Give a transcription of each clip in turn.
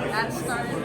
That started.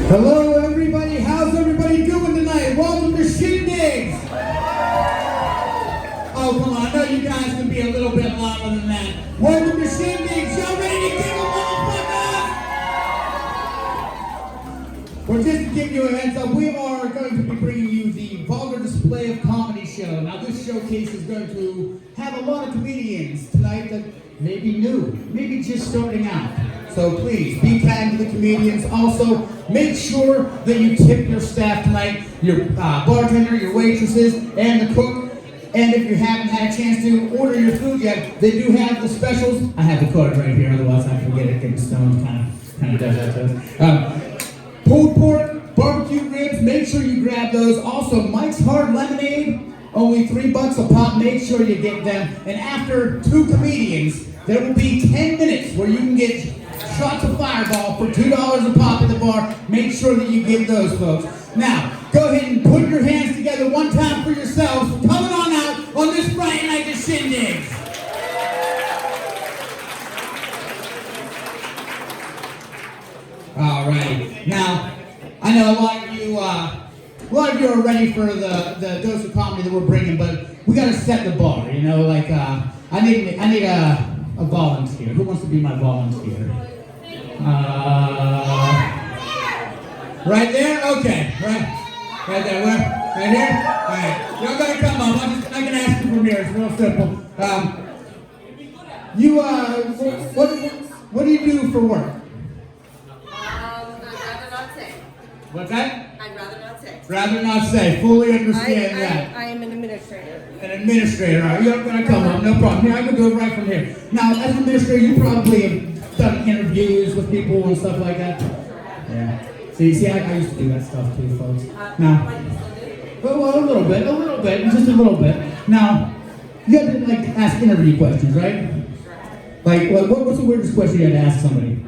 Hello everybody, how's everybody doing tonight? Welcome to Shindigz! Oh come on, I know you guys can be a little bit louder than that. Welcome to Shindigz, y'all ready to give a motherfucker? Well, just to give you a heads up, we are going to be bringing you the Vulgar Display of Comedy show. Now this showcase is going to have a lot of comedians tonight that may be new, maybe just starting out. So please, be kind to the comedians. Also, make sure that you tip your staff tonight, your bartender, your waitresses, and the cook. And if you haven't had a chance to order your food yet, they do have the specials. I have the card right here, otherwise I forget it. Getting stoned kind of does that to us. Pulled pork, barbecue ribs, make sure you grab those. Also, Mike's Hard Lemonade, only $3 a pop. Make sure you get them. And after 2 comedians, there will be 10 minutes where you can get shots of Fireball for $2 a pop at the bar. Make sure that you get those, folks. Now, go ahead and put your hands together one time for yourselves. Coming on out on this Friday night to Shindigz. All right. Now, I know a lot of you are ready for the dose of comedy that we're bringing, but we got to set the bar. You know, like I need a volunteer. Who wants to be my volunteer? Right there? Okay. Right there. Where? Right here? All right. Y'all gotta come up. I'm gonna ask you from here. It's real simple. What do you do for work? I'd rather not say. What's that? I'd rather not say. Rather not say. Fully understand that. I am an administrator. An administrator. All right. You're gonna come up. No problem. Here, I can do it right from here. Now, as an administrator, you probably have done interviews with people and stuff like that. Yeah. See, I used to do that stuff too, folks. Now, well, a little bit, just a little bit. Now, you have to like ask interview questions, right? Like, what's the weirdest question you had to ask somebody?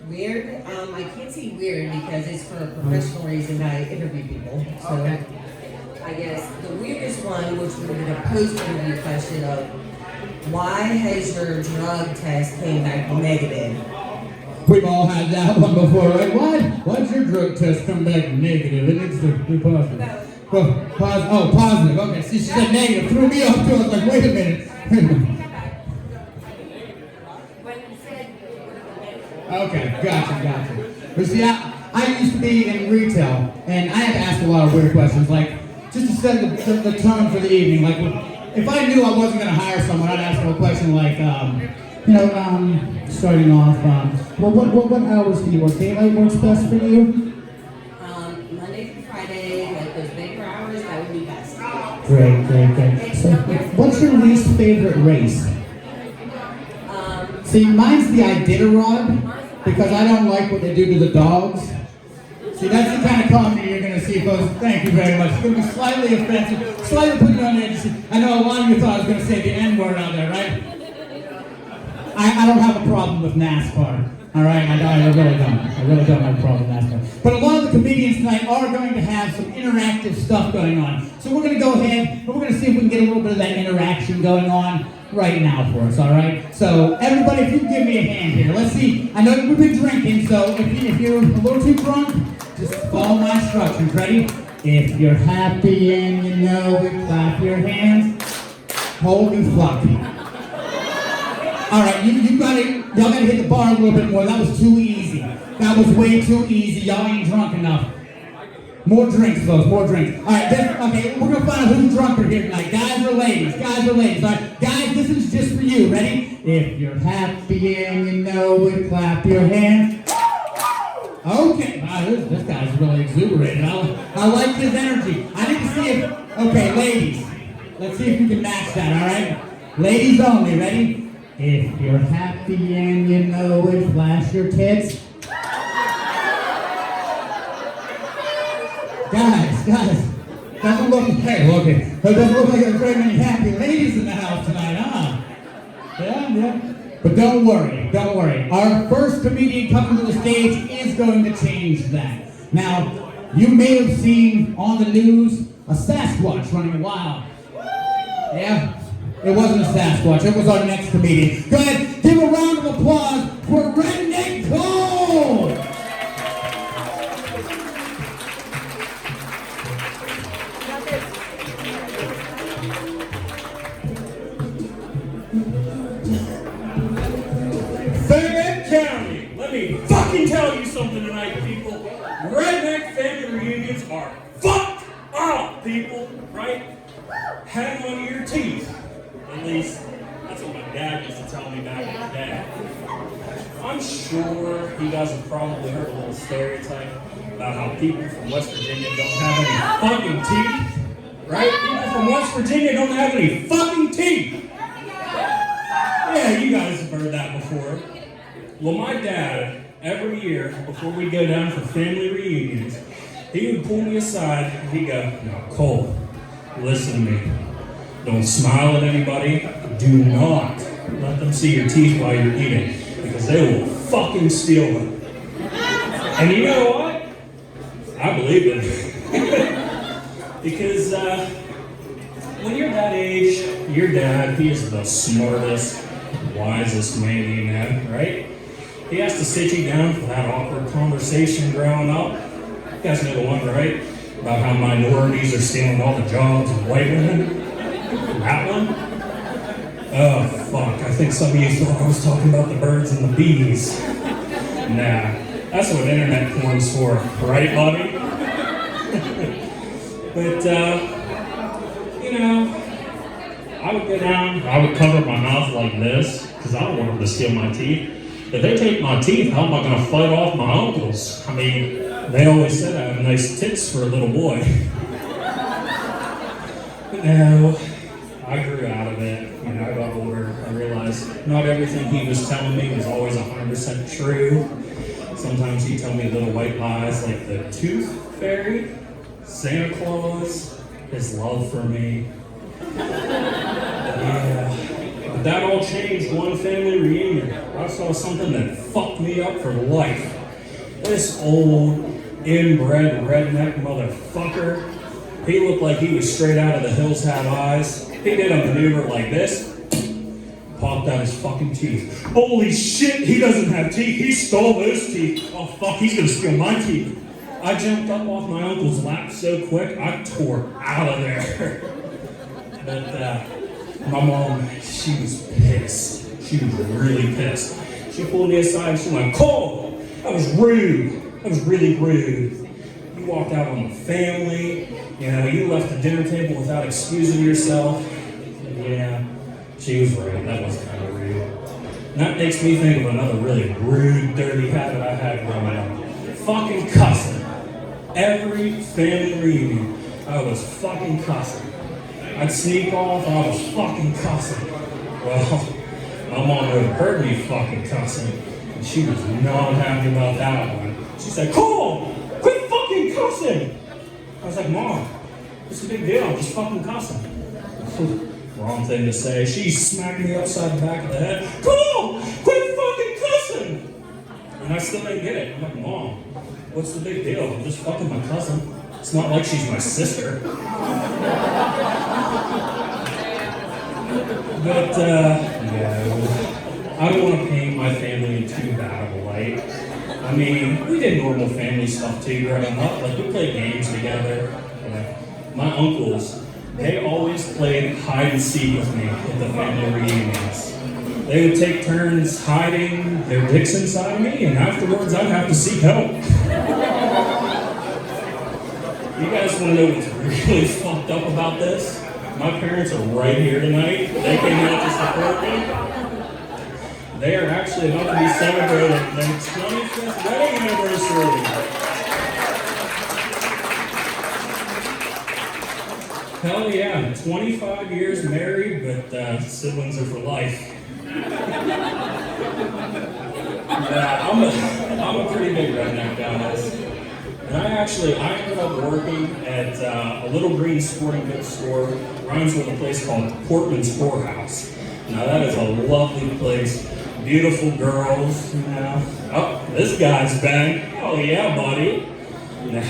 Weird? I can't say weird because it's for a professional reason. I interview people. So Okay. I guess the weirdest one, which would be the post-interview question of why has your drug test came back negative? We've all had that one before, right? Why'd your drug test come back negative? It needs to be positive. Positive. Okay, see, she said negative. Threw me off too. I was like, wait a minute. Okay, gotcha. But see, I used to be in retail, and I had to ask a lot of weird questions, like, just to set the tone for the evening. Like, if I knew I wasn't going to hire someone, I'd ask them a question like, starting off, well, what hours do you work? Daylight works best for you? Monday through Friday, like those bigger hours, that would be best. Great. So, what's your least favorite race? See, mine's the Iditarod, because I don't like what they do to the dogs. See, that's the kind of comedy you're going to see, folks. Thank you very much. It's going to be slightly offensive, slightly putting you on the edge. I know a lot of you thought I was going to say the N-word out there, right? I don't have a problem with NASCAR. All right, I really don't. I really don't have a problem with NASCAR. But a lot of the comedians tonight are going to have some interactive stuff going on. So we're going to go ahead and we're going to see if we can get a little bit of that interaction going on right now for us, all right? So everybody, if you can give me a hand here. Let's see. I know we've been drinking, so if you're a little too drunk, just follow my instructions. Ready? If you're happy and you know it, clap your hands. Holy fuck. All right, y'all gotta hit the bar a little bit more. That was too easy. That was way too easy. Y'all ain't drunk enough. More drinks, folks, more drinks. All right, okay, we're gonna find out who's drunker here tonight. Guys or ladies? All right, guys, this is just for you. Ready? If you're happy and you know it, clap your hands. Okay, wow, this guy's really exuberating. I like his energy. I need to see if, okay, ladies, let's see if you can match that, all right? Ladies only, ready? If you're happy and you know it, flash your tits. Guys, doesn't look, hey, look, it doesn't look like there's very many happy ladies in the house tonight, huh? Yeah. But don't worry. Our first comedian coming to the stage is going to change that. Now, you may have seen on the news a Sasquatch running wild. Yeah? It wasn't a Sasquatch, it was our next comedian. Go ahead, give a round of applause for Redneck Cole! Fayette County, let me fucking tell you something tonight, people. Redneck family reunions are fucked up, people, right? Hang on to your teeth. At least, that's what my dad used to tell me back in the day. I'm sure you guys have probably heard a little stereotype about how people from West Virginia don't have any fucking teeth. Right? People from West Virginia don't have any fucking teeth. Yeah, you guys have heard that before. Well, my dad, every year, before we go down for family reunions, he would pull me aside and he'd go, "Now, Cole, listen to me. Don't smile at anybody. Do not let them see your teeth while you're eating, because they will fucking steal them." And you know what? I believe it. Because when you're that age, your dad, he is the smartest, wisest man you know, right? He has to sit you down for that awkward conversation growing up. You guys know the one, right? About how minorities are stealing all the jobs of white women. That one? Oh, fuck. I think some of you thought I was talking about the birds and the bees. Nah, that's what internet porn's for, right, buddy? But, you know, I would go down, I would cover my mouth like this, because I don't want them to steal my teeth. If they take my teeth, how am I going to fight off my uncles? I mean, they always said I have nice tits for a little boy. But no, I grew out of it. When I got older, I realized not everything he was telling me was always 100% true. Sometimes he'd tell me little white lies like the tooth fairy, Santa Claus, his love for me. Yeah. But that all changed one family reunion. I saw something that fucked me up for life. This old, inbred redneck motherfucker, he looked like he was straight out of The Hills Have Eyes. He did a maneuver like this, popped out his fucking teeth. Holy shit, he doesn't have teeth. He stole those teeth. Oh fuck, he's gonna steal my teeth. I jumped up off my uncle's lap so quick, I tore out of there. But my mom, she was pissed. She was really pissed. She pulled me aside and she went, Cole, that was rude. That was really rude. You walked out on the family. You know, you left the dinner table without excusing yourself. Yeah, she was right. That was kind of rude. And that makes me think of another really rude, dirty habit I had growing up. Fucking cussing. Every family reunion, I was fucking cussing. I'd sneak off, I was fucking cussing. Well, my mom would have heard me fucking cussing, and she was not happy about that one. She said, Cole, quit fucking cussing! I was like, Mom, what's the big deal? I'm just fucking cussing. Wrong thing to say. She smacked me upside the back of the head. Cole, quit fucking cussing! And I still didn't get it. I'm like, Mom, what's the big deal? I'm just fucking my cousin. It's not like she's my sister. But, I don't want to paint my family in too bad of a light. I mean, we did normal family stuff too growing up. Like, we played games together. My uncles, they always played hide and seek with me at the family reunions. They would take turns hiding their dicks inside me, and afterwards I'd have to seek help. You guys want to know what's really fucked up about this? My parents are right here tonight. They came out to support me. They are actually about to be celebrating their 25th wedding anniversary. Hell yeah, 25 years married, but siblings are for life. Yeah, I'm a pretty big redneck, guys. And I ended up working at a little green sporting goods store, rhymes with a place called Portman's Whorehouse. Now that is a lovely place, beautiful girls, you know. Oh, this guy's back. Oh yeah, buddy. Nah.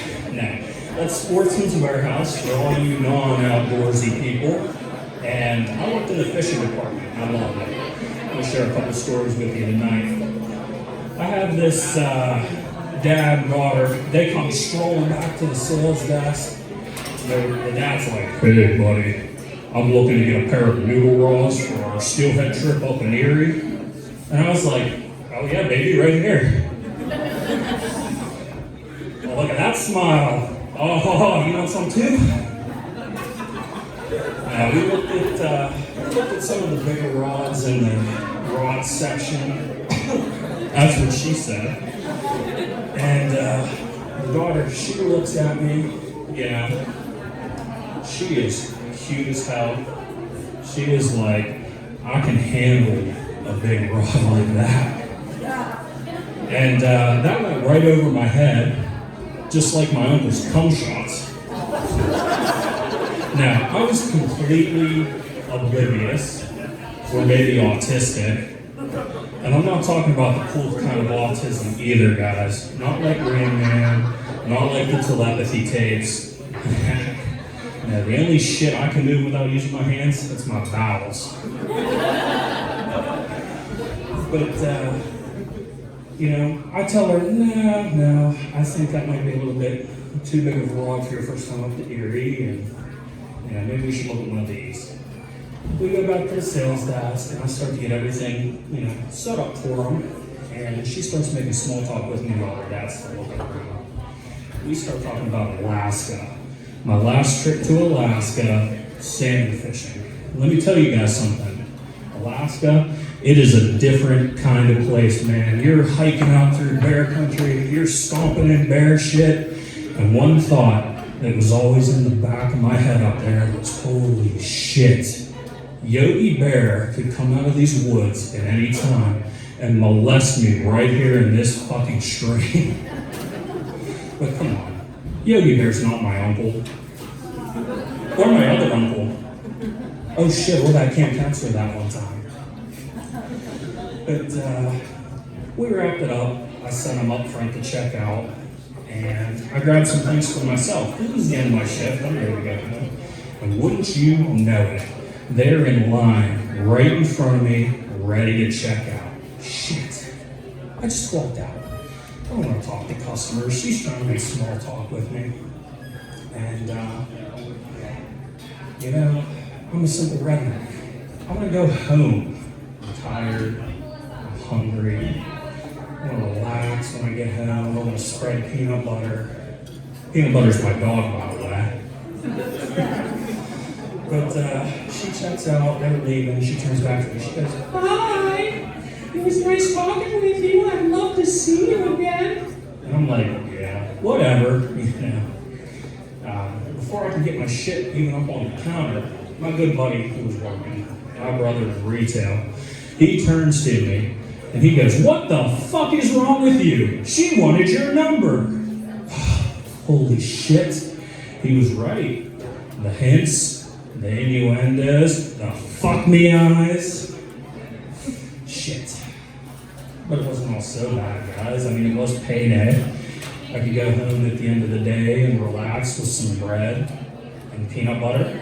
That's Sportsman's Warehouse for all you non-outdoorsy people. And I worked in the fishing department. I love it. I'll share a couple stories with you tonight. I have this dad and daughter. They come strolling back to the sales desk. The dad's like, hey, buddy, I'm looking to get a pair of noodle rods for our steelhead trip up in Erie. And I was like, oh yeah, baby, right here. Well, look at that smile. Oh, you want some too? We looked at some of the bigger rods in the rod section. That's what she said. And the daughter, she looks at me. Yeah, she is cute as hell. She was like, I can handle a big rod like that. And that went right over my head, just like my uncle's cum shots. Now, I was completely oblivious, or maybe autistic. And I'm not talking about the cool kind of autism either, guys. Not like Rain Man, not like the telepathy tapes. No, the only shit I can do without using my hands, it's my bowels. But, you know, I tell her, no, I think that might be a little bit too big of a rod for your first time up to Erie, and maybe we should look at one of these. We go back to the sales desk, and I start to get everything, set up for them, and she starts making small talk with me while her dad's still looking around. We start talking about Alaska. My last trip to Alaska, salmon fishing. Let me tell you guys something. Alaska, it is a different kind of place, man. You're hiking out through bear country, you're stomping in bear shit, and one thought that was always in the back of my head up there was, holy shit. Yogi Bear could come out of these woods at any time and molest me right here in this fucking stream. But come on, Yogi Bear's not my uncle. Or my other uncle. Oh shit, what I can't cancel that one time. But we wrapped it up. I sent him up front to check out. And I grabbed some things for myself. It was the end of my shift. I'm ready to go home. And wouldn't you know it, they're in line right in front of me ready to check out. Shit. I just walked out. I don't want to talk to customers. She's trying to make small talk with me. And, you know, I'm a simple redneck. I want to go home. I'm tired. I'm hungry. I want to relax when I get home. I want to spread peanut butter. Peanut butter's my dog, by the way. But she checks out, they're leaving, she turns back to me, she goes, "Hi, it was nice talking with you, I'd love to see you again." And I'm like, yeah, whatever, you know. Before I could get my shit even up on the counter, my good buddy who was working, my brother in retail, he turns to me and he goes, "What the fuck is wrong with you? She wanted your number." Holy shit, he was right. The hints, the innuendos, the fuck me eyes. Shit. But it wasn't all so bad, guys. I mean, it was payday. I could go home at the end of the day and relax with some bread and peanut butter.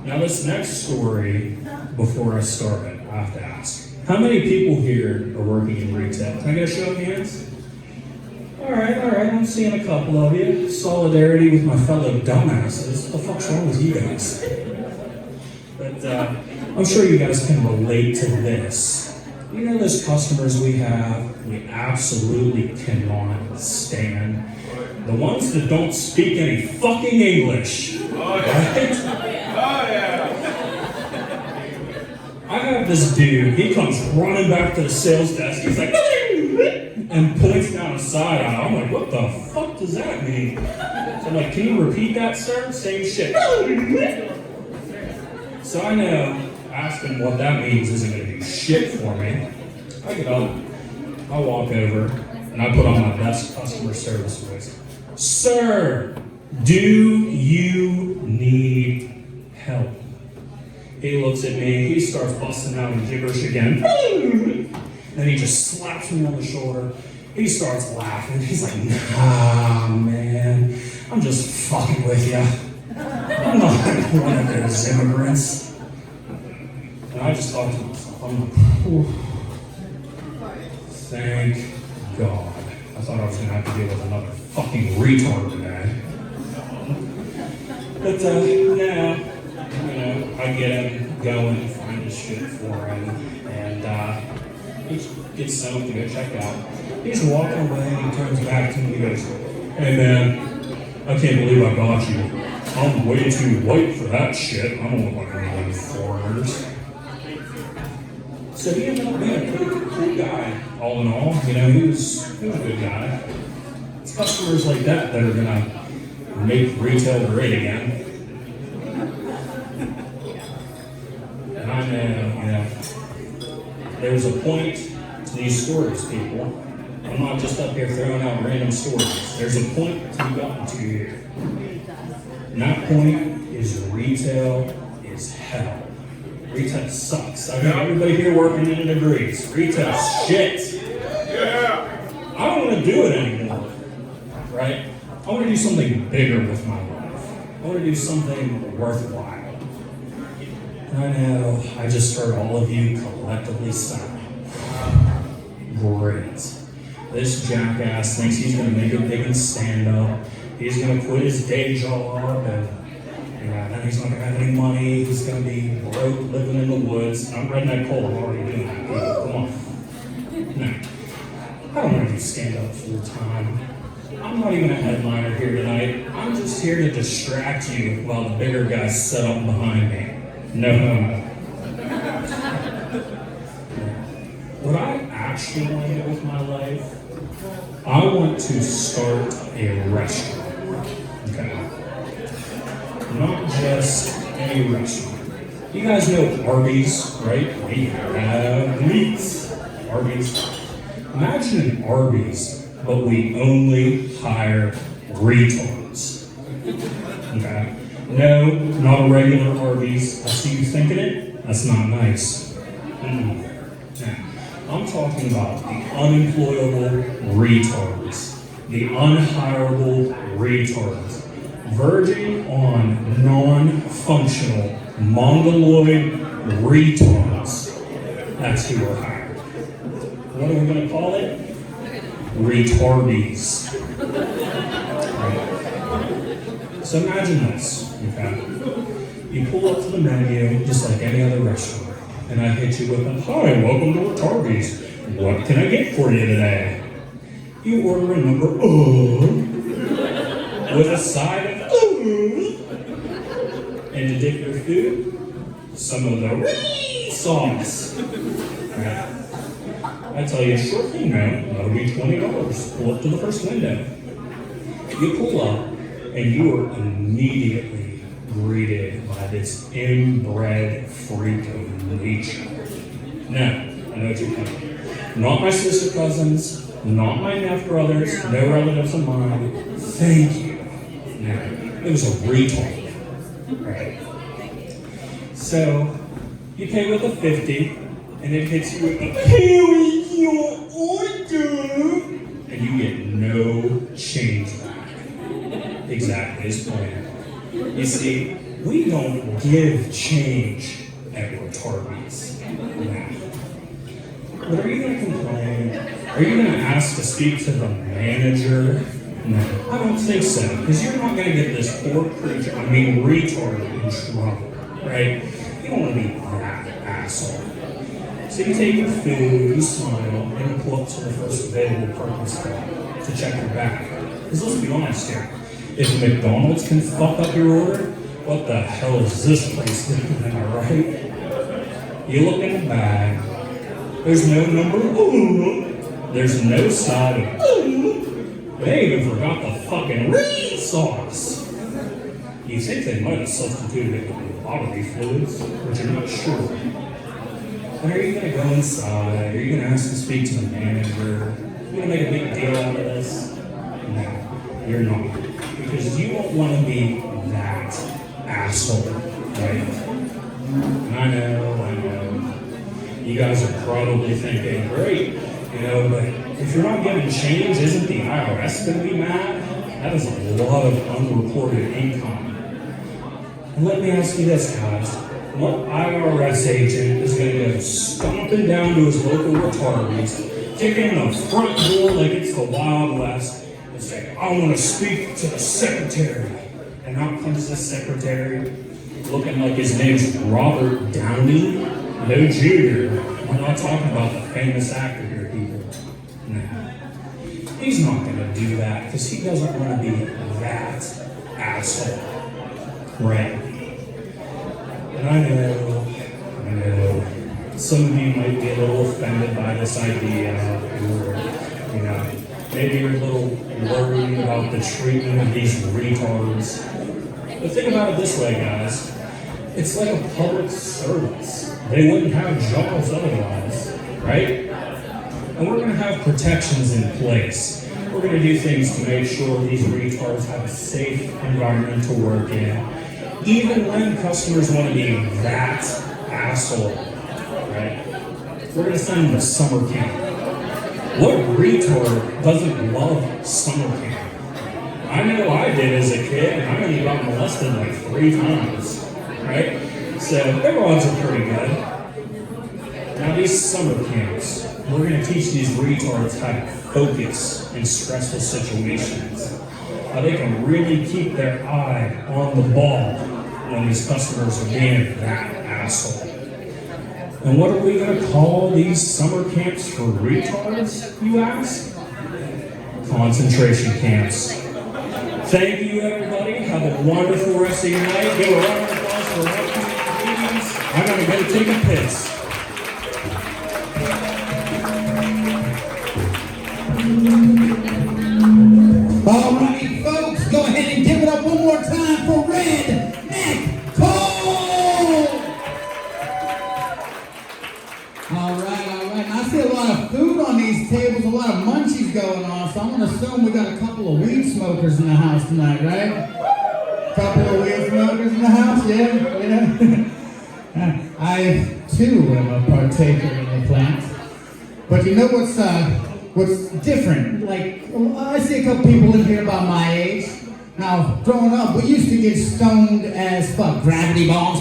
Now, this next story, before I start it, I have to ask. How many people here are working in retail? Can I get a show of hands? All right, I'm seeing a couple of you. Solidarity with my fellow dumbasses. What the fuck's wrong with you guys? But I'm sure you guys can relate to this. You know those customers we have, we absolutely cannot stand. The ones that don't speak any fucking English. Oh, yeah. Right? Oh, yeah. I have this dude, he comes running back to the sales desk, he's like, and points down a side aisle. I'm like, what the fuck does that mean? So I'm like, can you repeat that, sir? Same shit. So I know asking what that means isn't going to do shit for me. I get up, I walk over, and I put on my best customer service voice. "Sir, do you need help?" He looks at me, he starts busting out in gibberish again. Then he just slaps me on the shoulder. He starts laughing. He's like, "Nah, man, I'm just fucking with you. I'm not like one of those immigrants." And I just thought to myself, I'm like, "Whew. Thank God." I thought I was going to have to deal with another fucking retard today. But now, you know, I get him going, find his shit for him, and he gets set up to go check out. He's walking away, and he turns back to me and he goes, "Hey man, I can't believe I got you. I'm way too white for that shit. I don't look like one of those foreigners." So he ended up being a pretty cool guy, all in all. You know, he was a good guy. It's customers like that that are gonna make retail great again. And I know, you know, there's a point to these stories, people. I'm not just up here throwing out random stories. There's a point to be gotten to here. And that point is retail is hell. Retail sucks. I mean, everybody here working in it agrees. Retail's shit. Yeah. I don't want to do it anymore, right? I want to do something bigger with my life. I want to do something worthwhile. And I know I just heard all of you collectively sigh. Great. This jackass thinks he's going to make it big and stand up. He's going to quit his day job and then he's not going to have any money. He's going to be broke, living in the woods. I'm redneck Cole. I'm already doing that. Come on. No. I don't want to do stand-up full time. I'm not even a headliner here tonight. I'm just here to distract you while the bigger guys set up behind me. No. What I actually want to do with my life, I want to start a restaurant. Okay. Not just any restaurant. You guys know Arby's, right? We have meats. Arby's. Imagine an Arby's, but we only hire retards. Okay? No, not a regular Arby's. I see you thinking it. That's not nice. I'm talking about the unemployable retards. The unhireable retards. Verging on non-functional, mongoloid retards. That's who we're hiring. What are we going to call it? Retardies. Right. So imagine this, okay? You pull up to the menu just like any other restaurant, and I hit you with a, "Hi, welcome to Retardies. What can I get for you today?" You order a number with a side of and to dip your food, some of the sauce. Right. I tell you a short thing now, that'll be $20. Pull up to the first window. You pull up, and you are immediately greeted by this inbred freak of nature. Now, I know what you're thinking. Not my sister cousins, not my half brothers, no relatives of mine. Thank you. Now, it was a retard. Right. So, you pay with a 50, and it hits you with a "Here is your order," and you get no change back. Exactly as planned. You see, we don't give change at Retardies. Now, but are you going to complain? Are you going to ask to speak to the manager? No, I don't think so, because you're not going to get this poor creature, retard in trouble, right? You don't want to be that asshole. So you take your food, you smile, and you pull up to the first available parking spot to check your bag. Because let's be honest here, if McDonald's can fuck up your order, what the hell is this place doing, am I right? You look in the bag, there's no number, there's no side of, they even forgot the fucking sauce. You think they might have substituted it with bodily fluids, but you're not sure. And are you going to go inside? Are you going to ask to speak to the manager? Are you going to make a big deal out of this? No, you're not. Because you don't want to be that asshole, right? I know. You guys are probably thinking, great, but if you're not getting change, isn't the IRS going to be mad? That is a lot of unreported income. And let me ask you this, guys. What IRS agent is going to go stomping down to his local Retardies, kicking the front door like it's the Wild West, and say, "I want to speak to the secretary"? And out comes the secretary, looking like his name's Robert Downey? No, Jr. We're not talking about the famous actor here, people. No. He's not going to do that because he doesn't want to be that asshole. Right? And I know, some of you might be a little offended by this idea, or, maybe you're a little worried about the treatment of these retards. But think about it this way, guys. It's like a public service. They wouldn't have jobs otherwise, right? And we're going to have protections in place. We're going to do things to make sure these retards have a safe environment to work in, even when customers want to be that asshole, right? We're going to send them to summer camp. What retard doesn't love summer camp? I know I did as a kid, and I only got molested like 3 times, right? So their odds are pretty good. Now these summer camps, we're going to teach these retards how to focus in stressful situations. How they can really keep their eye on the ball when these customers are being that asshole. And what are we going to call these summer camps for retards, you ask? Concentration camps. Thank you, everybody. Have a wonderful rest of your night. Give a round of applause for our comedians. I gotta go take a piss. All right, folks, go ahead and give it up one more time for Redneck Cole. All right. Now, I see a lot of food on these tables, a lot of munchies going on, so I'm going to assume we got a couple of weed smokers in the house tonight, right? Couple of weed smokers in the house, yeah. I, too, am a partaker in the plant. But you know what's different? Like, I see a couple people in here about my age. Now, growing up, we used to get stoned as fuck. Gravity bombs.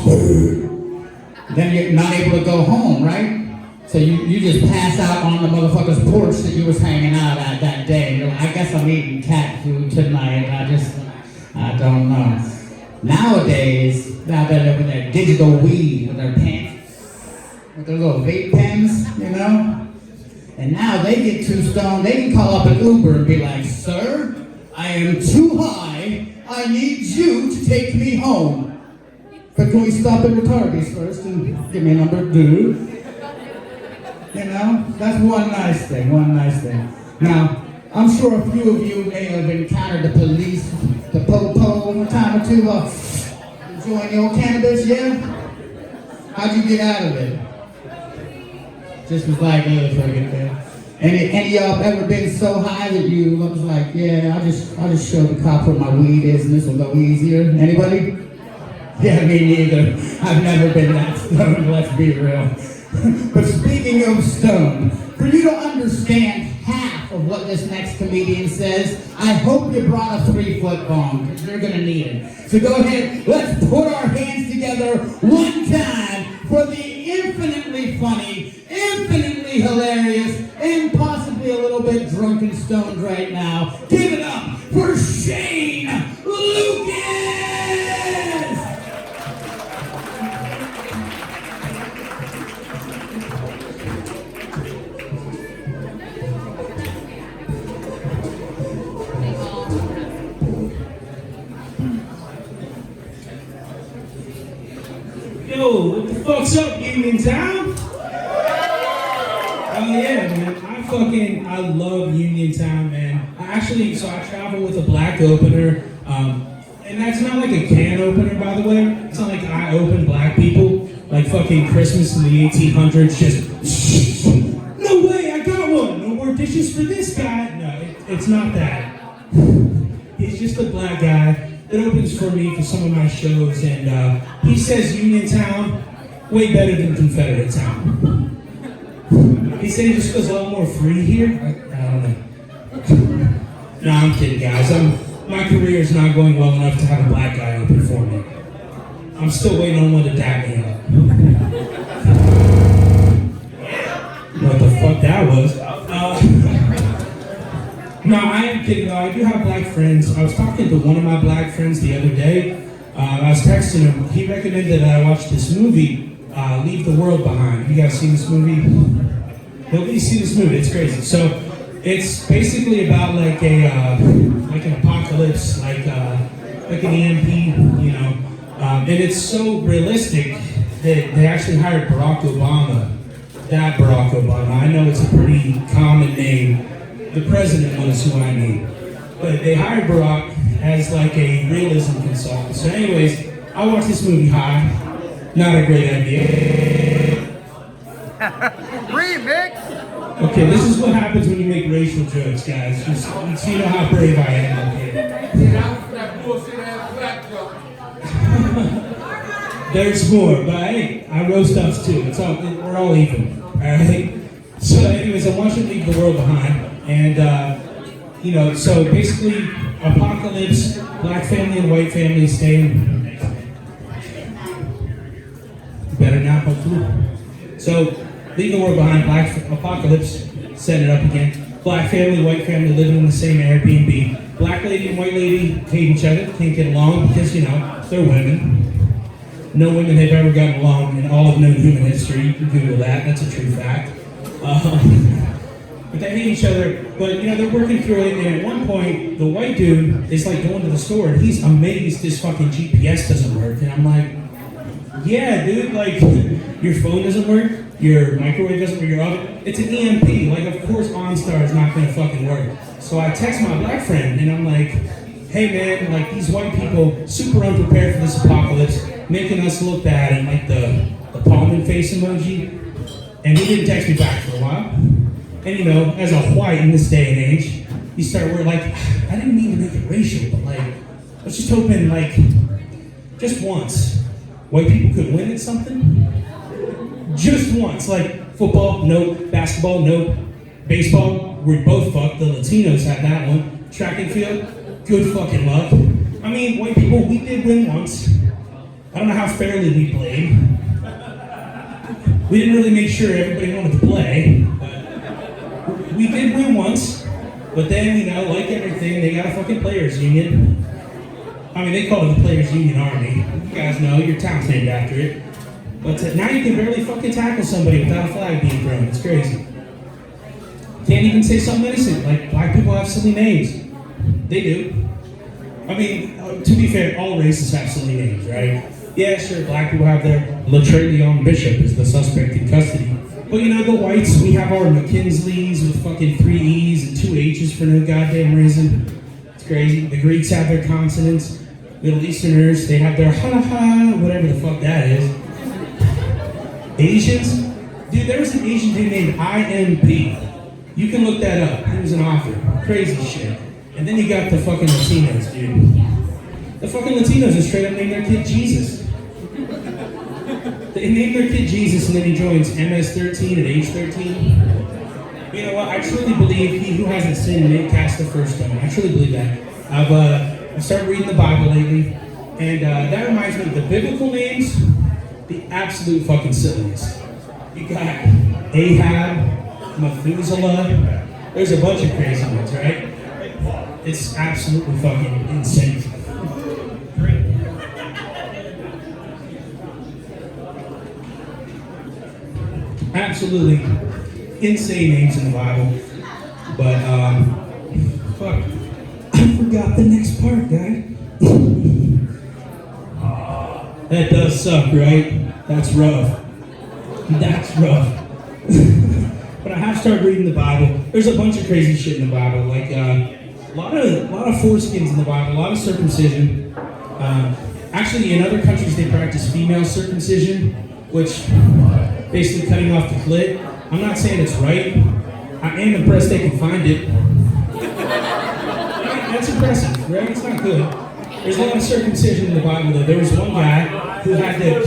then you're not able to go home, right? So you just pass out on the motherfucker's porch that you was hanging out at that day. You're like, I guess I'm eating cat food tonight. I don't know. Nowadays, now they're with their digital weed, with their pants, with their little vape pens, you know? And now they get too stoned, they can call up an Uber and be like, sir, I am too high. I need you to take me home. But can we stop at Retardies first and give me a number, dude? You know, that's one nice thing. Now, I'm sure a few of you may have encountered the police, the po-po, a time or two, enjoying your cannabis, yeah? How'd you get out of it? Just was like, fucking man. Any of y'all ever been so high that you was like, yeah, I'll just show the cop where my weed is and this will go easier? Anybody? Yeah, me neither. I've never been that stoned, let's be real. But speaking of stoned, for you to understand half of what this next comedian says, I hope you brought a 3-foot bong, because you're gonna need it. So go ahead, let's put our hands together one time for the infinitely funny, infinitely hilarious, and possibly a little bit drunk and stoned right now. Give it up for Shane Lucas! Yo, what the fuck's up, Uniontown? Oh yeah, man. I love Uniontown, man. I travel with a black opener, and that's not like a can opener, by the way. It's not like I open black people, like fucking Christmas in the 1800s, just, no way, I got one. No more dishes for this guy. No, it's not that. He's just a black guy that opens for me for some of my shows, and he says Uniontown way better than Confederate Town. He said he just feels a lot more free here. I don't know. No, I'm kidding, guys. My career is not going well enough to have a black guy open for me. I'm still waiting on one to dap me up. What the fuck that was? No, I am kidding though. I do have black friends. I was talking to one of my black friends the other day. I was texting him. He recommended that I watch this movie, Leave the World Behind. You guys seen this movie? Nobody's seen this movie. It's crazy. So it's basically about like an apocalypse, like an EMP, you know. And it's so realistic that they actually hired Barack Obama. That Barack Obama. I know it's a pretty common name. The president was who I mean. But they hired Barack as like a realism consultant. So anyways, I watched this movie high. Not a great idea. Remix! Okay, this is what happens when you make racial jokes, guys. Just so you know how brave I am up here. There's more, but hey, I roast us too. We're all even. Alright? So anyways, I want you to Leave the World Behind. And so basically apocalypse, black family and white family staying better now, hopefully. So Leave the World Behind, black apocalypse, set it up again. Black family, white family living in the same Airbnb. Black lady and white lady hate each other, can't get along because, they're women. No women have ever gotten along in all of known human history. You can Google that, that's a true fact. But they hate each other, but they're working through it, and at one point, the white dude is like going to the store, and he's amazed his fucking GPS doesn't work, and I'm like, yeah, dude, like, your phone doesn't work, your microwave doesn't work, your oven, it's an EMP, like, of course OnStar is not gonna fucking work. So I text my black friend, and I'm like, hey man, like, these white people, super unprepared for this apocalypse, making us look bad, and like the palm and face emoji, and he didn't text me back for a while. And as a white in this day and age, you start worrying, like, I didn't mean to make it racial, but like, I was just hoping, like, just once, white people could win at something. Just once, like football, nope. Basketball, nope. Baseball, we're both fucked. The Latinos had that one. Track and field, good fucking luck. I mean, white people, we did win once. I don't know how fairly we played. We didn't really make sure everybody wanted to play, but we did win once. But then, you know, like everything, they got a fucking players union. I mean, they call it the Players Union Army. You guys know, your town's named after it. But now you can barely fucking tackle somebody without a flag being thrown. It's crazy. Can't even say something innocent, like black people have silly names. They do. I mean, to be fair, all races have silly names, right? Yeah, sure, black people have their Latrellion Bishop is the suspect in custody. But you know, the whites, we have our McKinsleys with fucking 3 E's and 2 H's for no goddamn reason. It's crazy. The Greeks have their consonants. Middle Easterners, they have their ha-ha, whatever the fuck that is. Asians? Dude, there was an Asian dude named IMP. You can look that up. He was an author. Crazy shit. And then you got the fucking Latinos, dude. The fucking Latinos just straight up named their kid Jesus. They named their kid Jesus and then he joins MS-13 at age 13. You know what? I truly believe he who hasn't sinned may cast the first stone. I truly believe that. I've started reading the Bible lately, and that reminds me of the biblical names, the absolute fucking silliness. You got Ahab, Methuselah. There's a bunch of crazy ones, right? It's absolutely fucking insane. Absolutely insane names in the Bible. But, fuck. I forgot the next part, guy. That does suck, right? That's rough. That's rough. But I have started reading the Bible. There's a bunch of crazy shit in the Bible, like a lot of foreskins in the Bible, a lot of circumcision. Actually, in other countries, they practice female circumcision, which basically cutting off the clit. I'm not saying it's right. I am impressed they can find it. That's impressive, right? It's not good. There's a lot of circumcision in the Bible, though. There was one guy who had to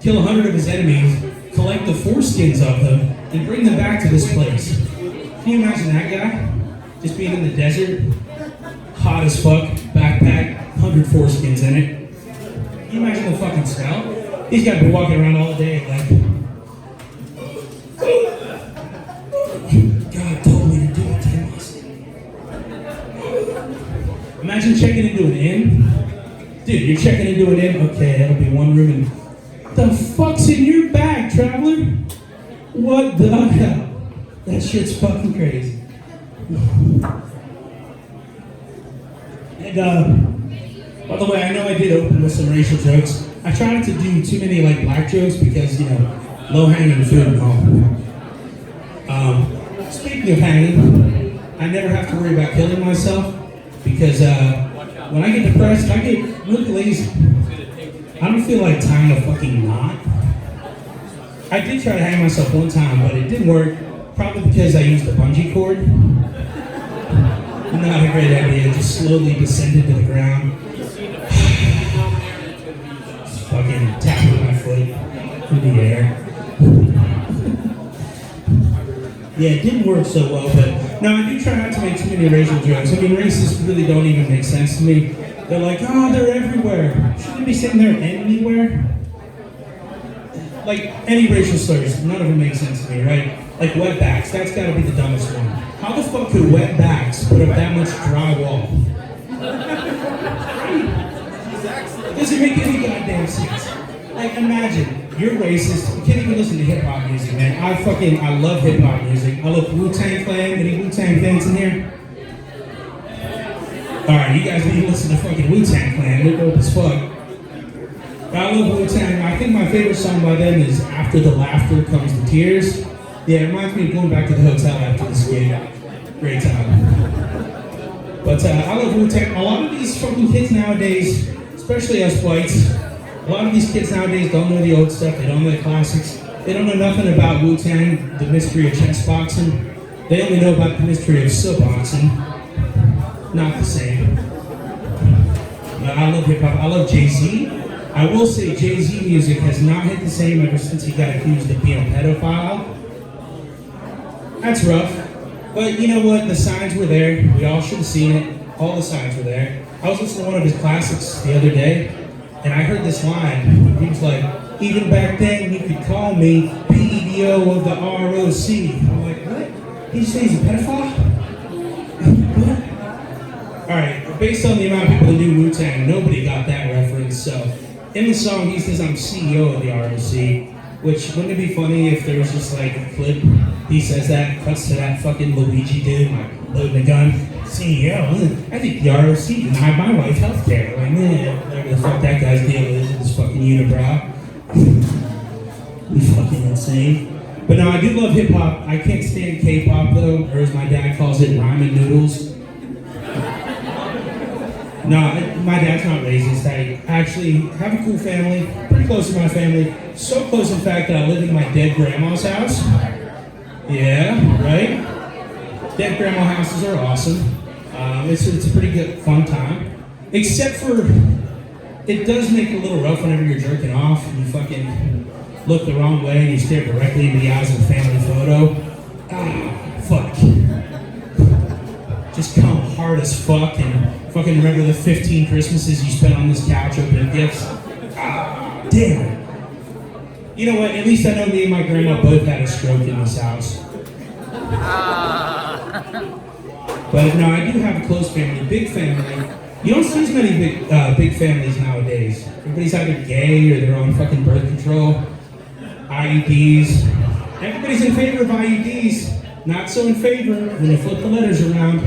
kill 100 of his enemies, collect the foreskins of them, and bring them back to this place. Can you imagine that guy? Just being in the desert, hot as fuck, backpack, 100 foreskins in it. Can you imagine the fucking smell? He's got to be walking around all day like, God told me to do it, Thomas. Imagine checking into an inn. Dude, you're checking into an inn? Okay, that'll be one room and... The fuck's in your bag, traveler? What the hell? That shit's fucking crazy. And, by the way, I know I did open with some racial jokes. I try not to do too many, like, black jokes because, you know, low-hanging fruit and all. Speaking of hanging, I never have to worry about killing myself because when I get depressed, I get really lazy. I don't feel like tying a fucking knot. I did try to hang myself one time, but it didn't work. Probably because I used a bungee cord. Not a great idea. Just slowly descended to the ground. Just fucking tapping my foot through the air. Yeah, it didn't work so well, but no, I do try not to make too many racial jokes. I mean, racists really don't even make sense to me. They're like, oh, they're everywhere. Shouldn't they be saying they're anywhere? Like, any racial slurs, none of them make sense to me, right? Like wetbacks, that's gotta be the dumbest one. How the fuck could wetbacks put up that much drywall? It doesn't make any goddamn sense. Like, imagine, you're racist, you can't even listen to hip-hop music, man. I love hip-hop music. I love Wu-Tang Clan. Any Wu-Tang fans in here? Alright, you guys need to listen to fucking Wu-Tang Clan. They're dope as fuck. I love Wu-Tang. I think my favorite song by them is After the Laughter Comes the Tears. Yeah, it reminds me of going back to the hotel after this gig. Great time. But I love Wu-Tang. A lot of these fucking kids nowadays, especially us whites, a lot of these kids nowadays don't know the old stuff. They don't know the classics. They don't know nothing about Wu-Tang, the mystery of chess boxing. They only know about the mystery of boxing. Not the same. But I love hip-hop. I love Jay-Z. I will say Jay-Z music has not hit the same ever since he got accused of being a pedophile. That's rough. But you know what? The signs were there. We all should have seen it. All the signs were there. I was listening to one of his classics the other day, and I heard this line. He was like, Even back then, you could call me PEDO of the ROC. I'm like, what? Did you say he's a pedophile? What? Alright, based on the amount of people that knew Wu-Tang, nobody got that reference, so. In the song, he says, I'm CEO of the ROC, which, wouldn't it be funny if there was just like a clip, he says that, cuts to that fucking Luigi dude, like, loading a gun, CEO, I think the ROC denied my wife healthcare. Like, man, whatever the fuck that guy's deal is with his fucking unibrow. You fucking insane. But no, I do love hip hop. I can't stand K-pop though, or as my dad calls it, ramen noodles. No, my dad's not racist. I actually have a cool family, pretty close to my family. So close, in fact, that I live in my dead grandma's house. Yeah, right? Dead grandma houses are awesome. It's a pretty good, fun time. Except for, it does make it a little rough whenever you're jerking off and you fucking look the wrong way and you stare directly into the eyes of a family photo. Ah, fuck. Just come hard as fuck and fucking remember the 15 Christmases you spent on this couch opening gifts. Ah, damn it. You know what, at least I know me and my grandma both had a stroke in this house. But no, I do have a close family, big family. You don't see as many big families nowadays. Everybody's either gay or they're on fucking birth control, IUDs. Everybody's in favor of IUDs, not so in favor when you flip the letters around.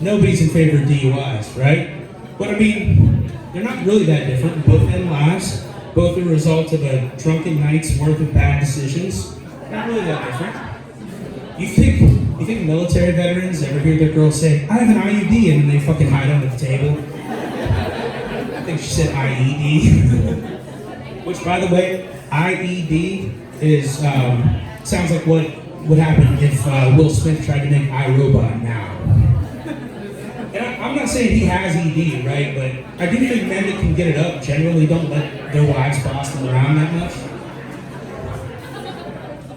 Nobody's in favor of DUIs, right? But I mean, they're not really that different. Both end lives, both a result of a drunken night's worth of bad decisions. Not really that different. You think military veterans ever hear their girls say, I have an IUD, and then they fucking hide under the table? I think she said IED. Which, by the way, IED is, sounds like what would happen if Will Smith tried to make iRobot now. And I'm not saying he has ED, right? But I do think men that can get it up generally don't let their wives boss them around that much.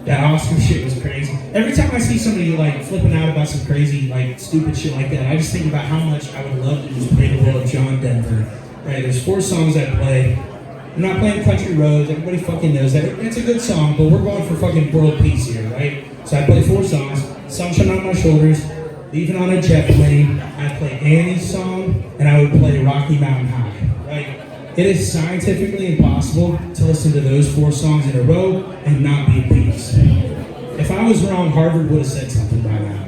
That Oscar shit was crazy. Every time I see somebody like flipping out about some crazy, like stupid shit like that, I just think about how much I would love to just play the role of John Denver. Right? There's 4 songs I play. I'm not playing Country Roads. Everybody fucking knows that. It's a good song, but we're going for fucking world peace here, right? So I play 4 songs. Sunshine on My Shoulders, Leaving on a Jet Plane. I play Annie's song, and I would play Rocky Mountain High. Right? It is scientifically impossible to listen to those 4 songs in a row and not be at peace. If I was wrong, Harvard would have said something by now.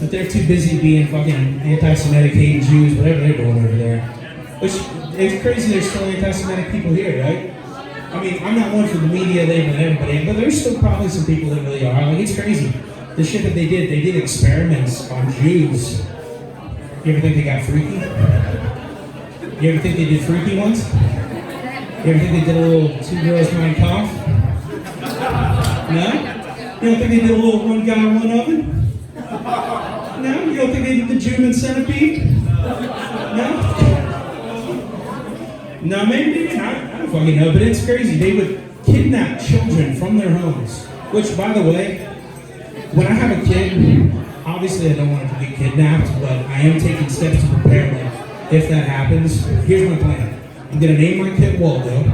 But they're too busy being fucking anti-Semitic, hating Jews, whatever they're doing over there. Which, it's crazy there's still anti-Semitic people here, right? I mean, I'm not one for the media labeling everybody, but there's still probably some people that really are. Like, it's crazy. The shit that they did experiments on Jews. You ever think they got freaky? You ever think they did freaky ones? You ever think they did a little 2 girls, 1 cough? No? You don't think they did a little 1 guy, 1 oven? No? You don't think they did the German centipede? No? No, maybe not. I don't fucking know, but it's crazy. They would kidnap children from their homes. Which, by the way, when I have a kid, obviously I don't want it to get kidnapped, but I am taking steps to prepare them. If that happens, here's my plan. I'm gonna name my kid Waldo,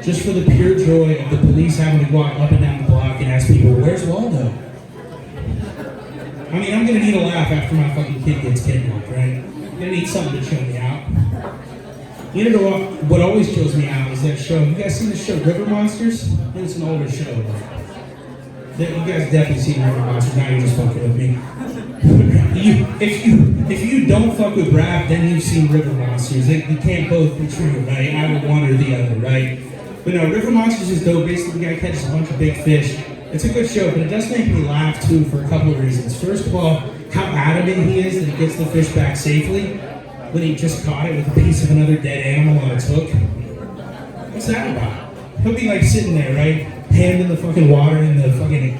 just for the pure joy of the police having to walk up and down the block and ask people, where's Waldo? I mean, I'm gonna need a laugh after my fucking kid gets kidnapped, right? I'm gonna need something to chill me out. You know what always chills me out is that show. You guys seen the show River Monsters? I think it's an older show. You guys definitely seen River Monsters. Now you're just fucking with me. If you don't fuck with rap, then you've seen River Monsters. They can't both be true, right? Either one or the other, right? But no, River Monsters is dope. Basically, the guy catches a bunch of big fish. It's a good show, but it does make me laugh too for a couple of reasons. First of all, how adamant he is that he gets the fish back safely when he just caught it with a piece of another dead animal on its hook. What's that about? He'll be like sitting there, right? Hand in the fucking water in the fucking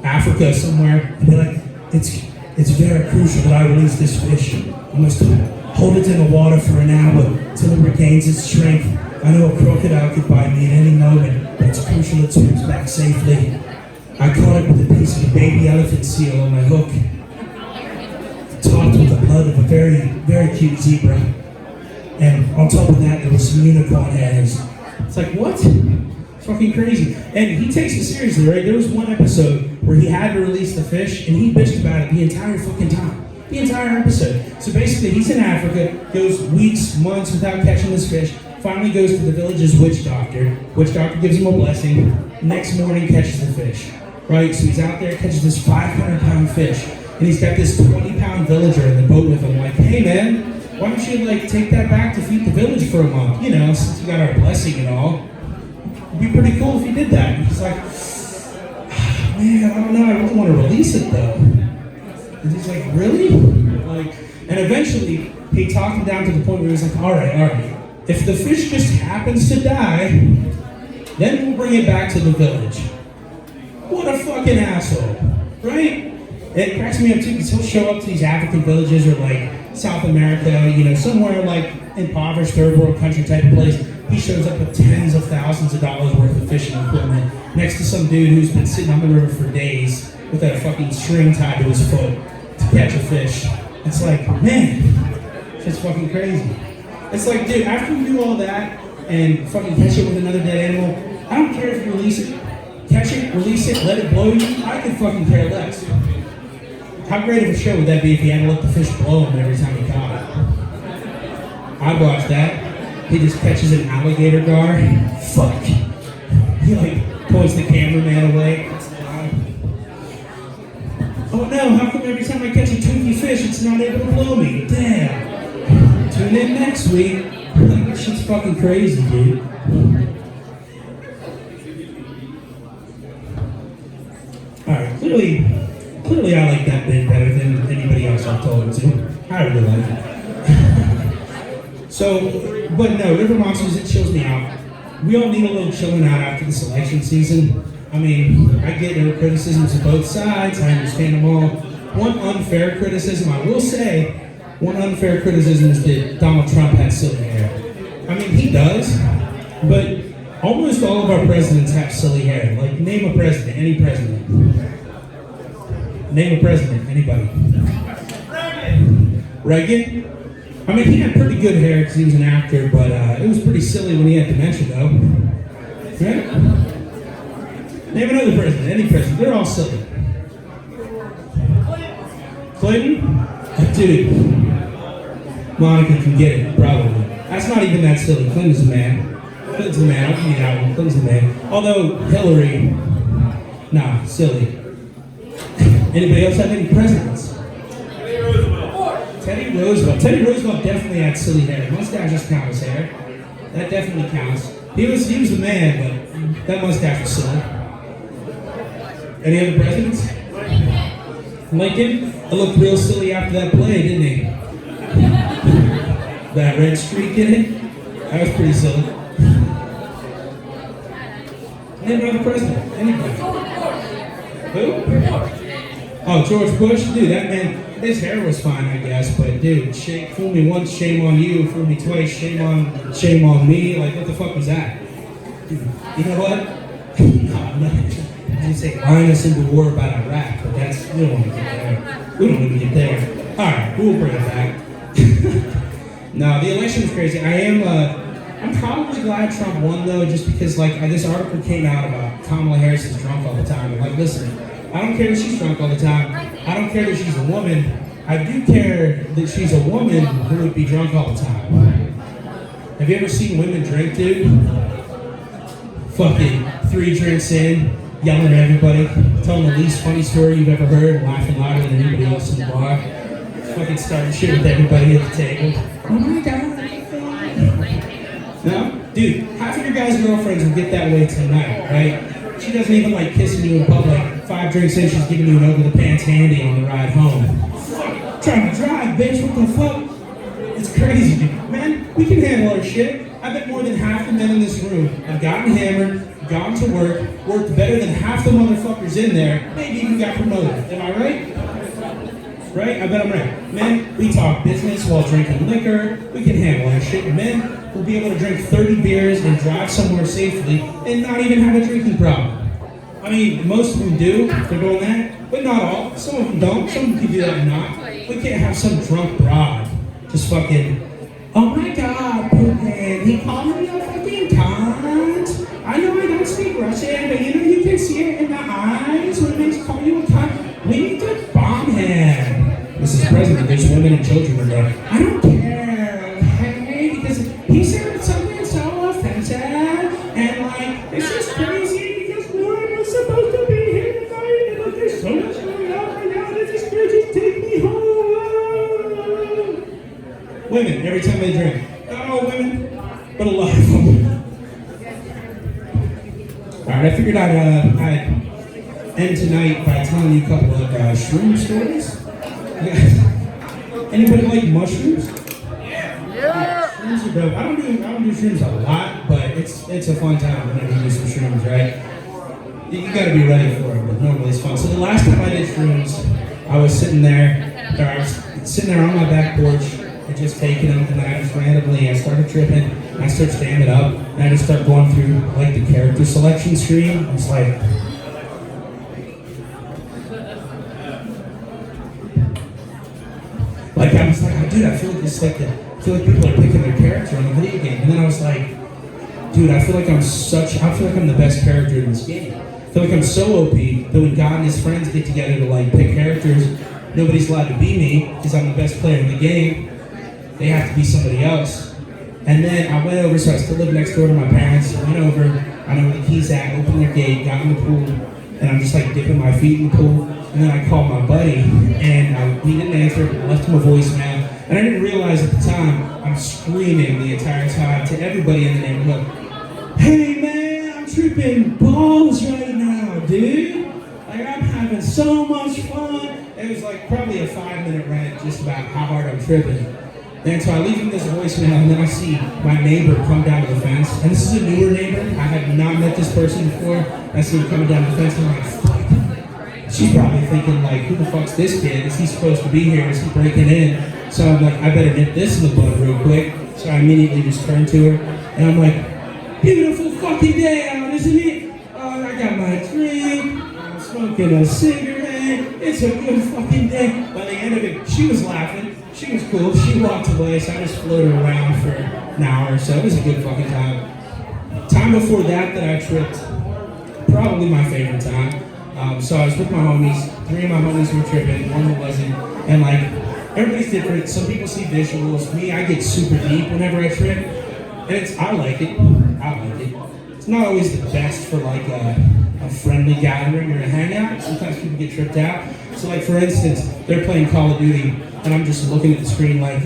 Africa somewhere, and be like, it's very crucial that I release this fish. I must hold it in the water for an hour till it regains its strength. I know a crocodile could bite me at any moment, but it's crucial it swims back safely. I caught it with a piece of a baby elephant seal on my hook, topped with the blood of a very, very cute zebra. And on top of that, there was some unicorn hairs. It's like, what? It's fucking crazy. And he takes it seriously, right? There was one episode where he had to release the fish, and he bitched about it the entire fucking time. The entire episode. So basically, he's in Africa, goes weeks, months without catching this fish, finally goes to the village's witch doctor. Witch doctor gives him a blessing. Next morning, catches the fish. Right? So he's out there, catches this 500-pound fish, and he's got this 20-pound villager in the boat with him, like, hey man, why don't you like take that back to feed the village for a month? You know, since you got our blessing and all. It'd be pretty cool if you did that. And he's like, man, I don't know, I really want to release it though. And he's like, really? Like, and eventually he talked him down to the point where he was like, all right. If the fish just happens to die, then we'll bring it back to the village. What a fucking asshole, right? It cracks me up too because he'll show up to these African villages or like South America, you know, somewhere like impoverished third world country type of place. He shows up with tens of thousands of dollars worth of fishing equipment next to some dude who's been sitting on the river for days with a fucking string tied to his foot to catch a fish. It's like, man, it's fucking crazy. It's like, dude, after you do all that and fucking catch it with another dead animal, I don't care if you release it, catch it, release it, let it blow you, I could fucking care less. How great of a show would that be if he had to let the fish blow him every time he caught it? I'd watch that. He just catches an alligator gar. Fuck. He like pulls the cameraman away. Oh no, how come every time I catch a toothy fish it's not able to blow me? Damn. Tune in next week. That shit's fucking crazy, dude. Alright, clearly I like that bit better than anybody else I've told it to. I really like it. So, but no, River Monsters, it chills me out. We all need a little chilling out after this election season. I mean, I get there were criticisms of both sides, I understand them all. One unfair criticism, I will say, one unfair criticism is that Donald Trump has silly hair. I mean, he does, but almost all of our presidents have silly hair. Like, name a president, any president. Name a president, anybody. Reagan? I mean, he had pretty good hair because he was an actor, but it was pretty silly when he had dementia, though. Right? Name another president, any president. They're all silly. Clinton? Dude. Monica can get it, probably. That's not even that silly. Clinton's a man. Clinton's a man. I'll give you that one. Clinton's a man. Although, Hillary, nah, silly. Anybody else have any presidents? Teddy Roosevelt. Teddy Roosevelt definitely had silly hair. Mustaches count as hair. That definitely counts. He was a man, but that mustache was silly. Any other presidents? Lincoln? It looked real silly after that play, didn't he? That red streak in it? That was pretty silly. Name another president. Anybody? Who? Oh, George Bush? Dude, that man, his hair was fine, I guess, but dude, fool me once, shame on you, fool me twice, shame on me. Like, what the fuck was that? Dude, you know what? I say line us into war about Iraq, but that's, we don't want to get there. We don't want to get there. Alright, we'll bring it back. No, the election was crazy. I'm probably glad Trump won though, just because like this article came out about Kamala Harris is drunk all the time. I'm like, listen, I don't care that she's drunk all the time. I don't care that she's a woman. I do care that she's a woman who would be drunk all the time. Have you ever seen women drink, dude? Fucking 3 drinks in, yelling at everybody, telling the least funny story you've ever heard, laughing louder than anybody else in the bar. Fucking starting shit with everybody at the table. Oh my god. No? Dude, half of your guys' girlfriends will get that way tonight, right? She doesn't even like kissing you in public. 5 drinks in, she's giving you an over-the-pants handy on the ride home. Fuck, trying to drive, bitch, what the fuck? It's crazy, dude. Man, we can handle our shit. I bet more than half the men in this room have gotten hammered, gone to work, worked better than half the motherfuckers in there, maybe even got promoted. Am I right? Right? I bet I'm right. Men, we talk business while drinking liquor. We can handle our shit. Men will be able to drink 30 beers and drive somewhere safely and not even have a drinking problem. I mean, most of them do, if they're doing that, but not all. Some of them don't. Some of them can do that and not. We can't have some drunk broad just fucking, oh my god, poophead, he called me a fucking cunt. guys. What makes call you a cunt? We need to bomb him. Mrs. President, there's women and children in there. I don't care, okay? Because he said something so offensive, and like, it's just crazy because no one was supposed to be here tonight, and like, there's so much going on right now, that this girl just take me home. Women, every time they drink. Oh, women, but a lot of them. Alright, I figured I'd end tonight by telling you a couple of shroom stories. Anybody like mushrooms? Yeah. Shrooms are dope. I don't do shrooms a lot, but it's a fun time whenever you do some shrooms, right? You gotta be ready for it, but normally it's fun. So the last time I did shrooms, I was sitting on my back porch, and just taking them, and then I just randomly, I started tripping, and I started standing up, and I just started going through like the character selection screen. I was like, I was like, dude, I feel like it's like I feel like people are picking their character on a video game. And then I was like, dude, I feel like I'm the best character in this game. I feel like I'm so OP that when God and his friends get together to like pick characters, nobody's allowed to be me because I'm the best player in the game. They have to be somebody else. And then I went over, so I still live next door to my parents. I went over, I know where the keys at, opened their gate, got in the pool, and I'm just like dipping my feet in the pool. And then I called my buddy, and he didn't answer, I left him a voicemail. And I didn't realize at the time, I'm screaming the entire time to everybody in the neighborhood, hey man, I'm tripping balls right now, dude. Like I'm having so much fun. It was like probably a 5-minute rant just about how hard I'm tripping. And so I leave him this voicemail, and then I see my neighbor come down to the fence. And this is a newer neighbor. I had not met this person before. I see him coming down the fence, and I'm like, fuck. She's probably thinking, like, who the fuck's this kid? Is he supposed to be here? Is he breaking in? So I'm like, I better nip this in the bud real quick. So I immediately just turned to her, and I'm like, beautiful fucking day out, isn't it? Oh, I got my drink, I'm smoking a cigarette. It's a good fucking day. By the end of it, she was laughing. She was cool. She walked away, so I just floated around for an hour or so. It was a good fucking time. Time before that I tripped, probably my favorite time. So I was with my homies. 3 of my homies were tripping, 1 who wasn't. And like, everybody's different. Some people see visuals. Me, I get super deep whenever I trip. And I like it. It's not always the best for like a friendly gathering or a hangout. Sometimes people get tripped out. So like for instance, they're playing Call of Duty, and I'm just looking at the screen like,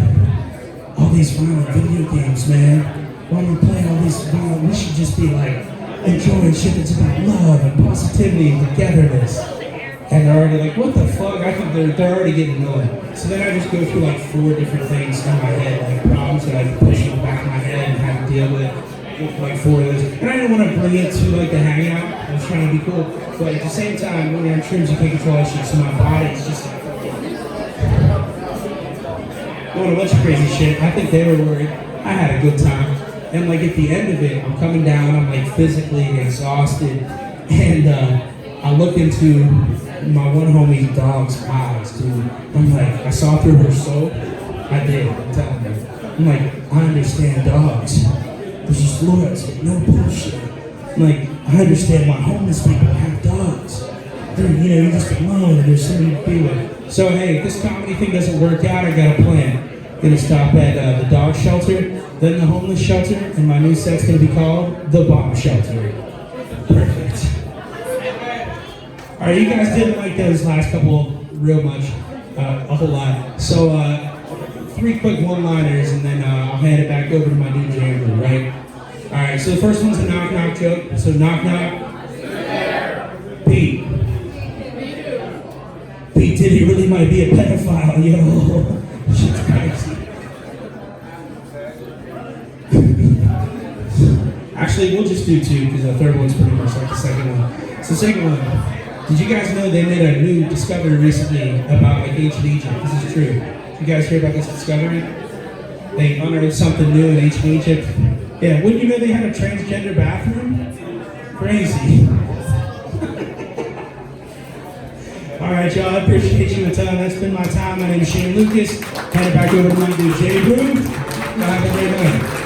all these violent video games, man. Why are we playing all these violent? We should just be like, enjoying shit that's about love and positivity and togetherness. And they're already like, what the fuck? I think they're already getting annoyed. So then I just go through like 4 different things in my head, like problems that I can push in the back of my head and have to deal with like 4 of those. And I didn't want to bring it to like the hangout. I was trying to be cool. But at the same time, when you're on shrooms, you can't control that shit. So my body is just like, doing a bunch of crazy shit. I think they were worried. I had a good time. And like at the end of it, I'm coming down, I'm like physically exhausted, and I look into my one homie's dog's eyes, dude. I'm like, I saw through her soul. I did, I'm telling you. I'm like, I understand dogs. There's just loyalty, no bullshit. I'm like, I understand why homeless people have dogs. They're, you're just alone and there's somebody to be with. So hey, if this comedy thing doesn't work out, I got a plan. Gonna stop at the dog shelter, then the homeless shelter, and my new set's gonna be called The Bomb Shelter. Perfect. Alright, you guys didn't like those last couple real much, a whole lot. So 3 quick one-liners, and then I'll hand it back over to my DJ Amber, right? Alright, so the first one's a knock-knock joke. So knock-knock. Pete. Pete Diddy really might be a pedophile, yo. Shit's crazy. Actually, we'll just do 2 because the third one's pretty much like the second one. So second one, did you guys know they made a new discovery recently about like ancient Egypt? This is true. Did you guys hear about this discovery? They unearthed something new in ancient Egypt. Yeah, wouldn't you know they had a transgender bathroom? Crazy. Alright, y'all, I appreciate you a ton. That's been my time. My name is Shane Lucas. Hand it back over to my dude, Jay Broom. Y'all have a great night.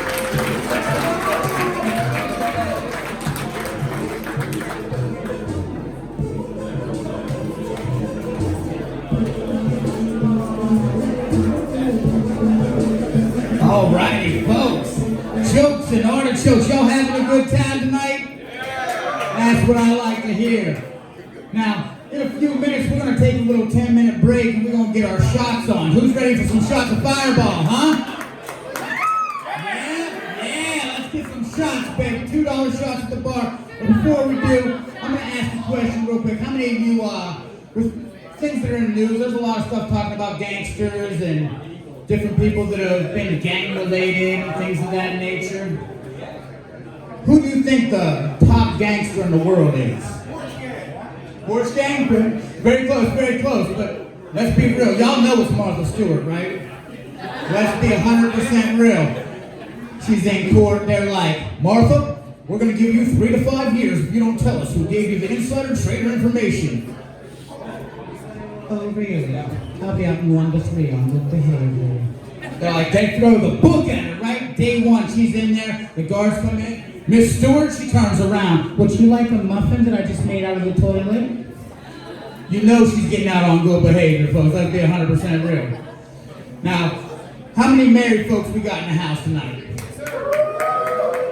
Alrighty, folks. Jokes and artichokes. Y'all having a good time tonight? That's what I like to hear. Now, in a few minutes, we're going to take a little 10-minute break and we're going to get our shots on. Who's ready for some shots of Fireball, huh? Yeah, let's get some shots, baby. $2 shots at the bar. But before we do, I'm going to ask you a question real quick. How many of you, with things that are in the news, there's a lot of stuff talking about gangsters and different people that have been gang-related and things of that nature. Who do you think the top gangster in the world is? Horse gang? Very close, but let's be real. Y'all know it's Martha Stewart, right? Let's be 100% real. She's in court, they're like, Martha, we're going to give you 3 to 5 years if you don't tell us who gave you the insider trader information. Oh, really? I'll be out in 1 to 3 on good behavior. They're like, they throw the book at her, right? Day one, she's in there, the guards come in. Miss Stewart, she turns around. Would you like a muffin that I just made out of the toilet? You know she's getting out on good behavior, folks. Let's be 100% real. Now, how many married folks we got in the house tonight?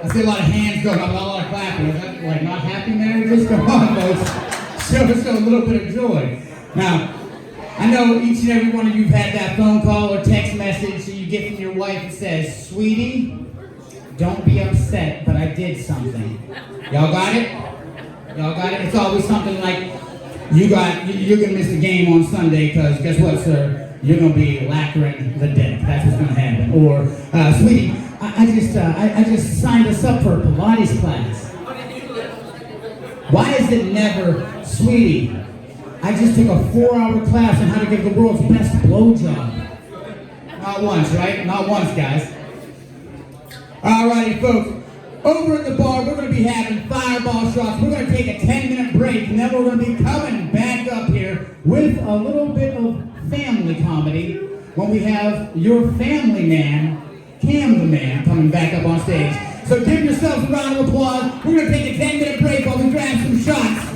I see a lot of hands going up, a lot of clapping. Is that like not happy marriages? Come on, folks. Show us a little bit of joy. Now, I know each and every one of you have had that phone call or text message that you get from your wife that says, sweetie, don't be upset, but I did something. Y'all got it? Y'all got it? It's always something like, you're going to miss the game on Sunday because guess what, sir? You're going to be lacquering the deck. That's what's going to happen. Or, sweetie, I just signed us up for a Pilates class. Why is it never, sweetie, I just took a 4-hour class on how to give the world's best blowjob? Not once, right? Not once, guys. Alrighty, folks. Over at the bar, we're going to be having Fireball shots. We're going to take a 10-minute break, and then we're going to be coming back up here with a little bit of family comedy when we have your family man, Cam the Man, coming back up on stage. So give yourselves a round of applause. We're going to take a 10-minute break while we grab some shots.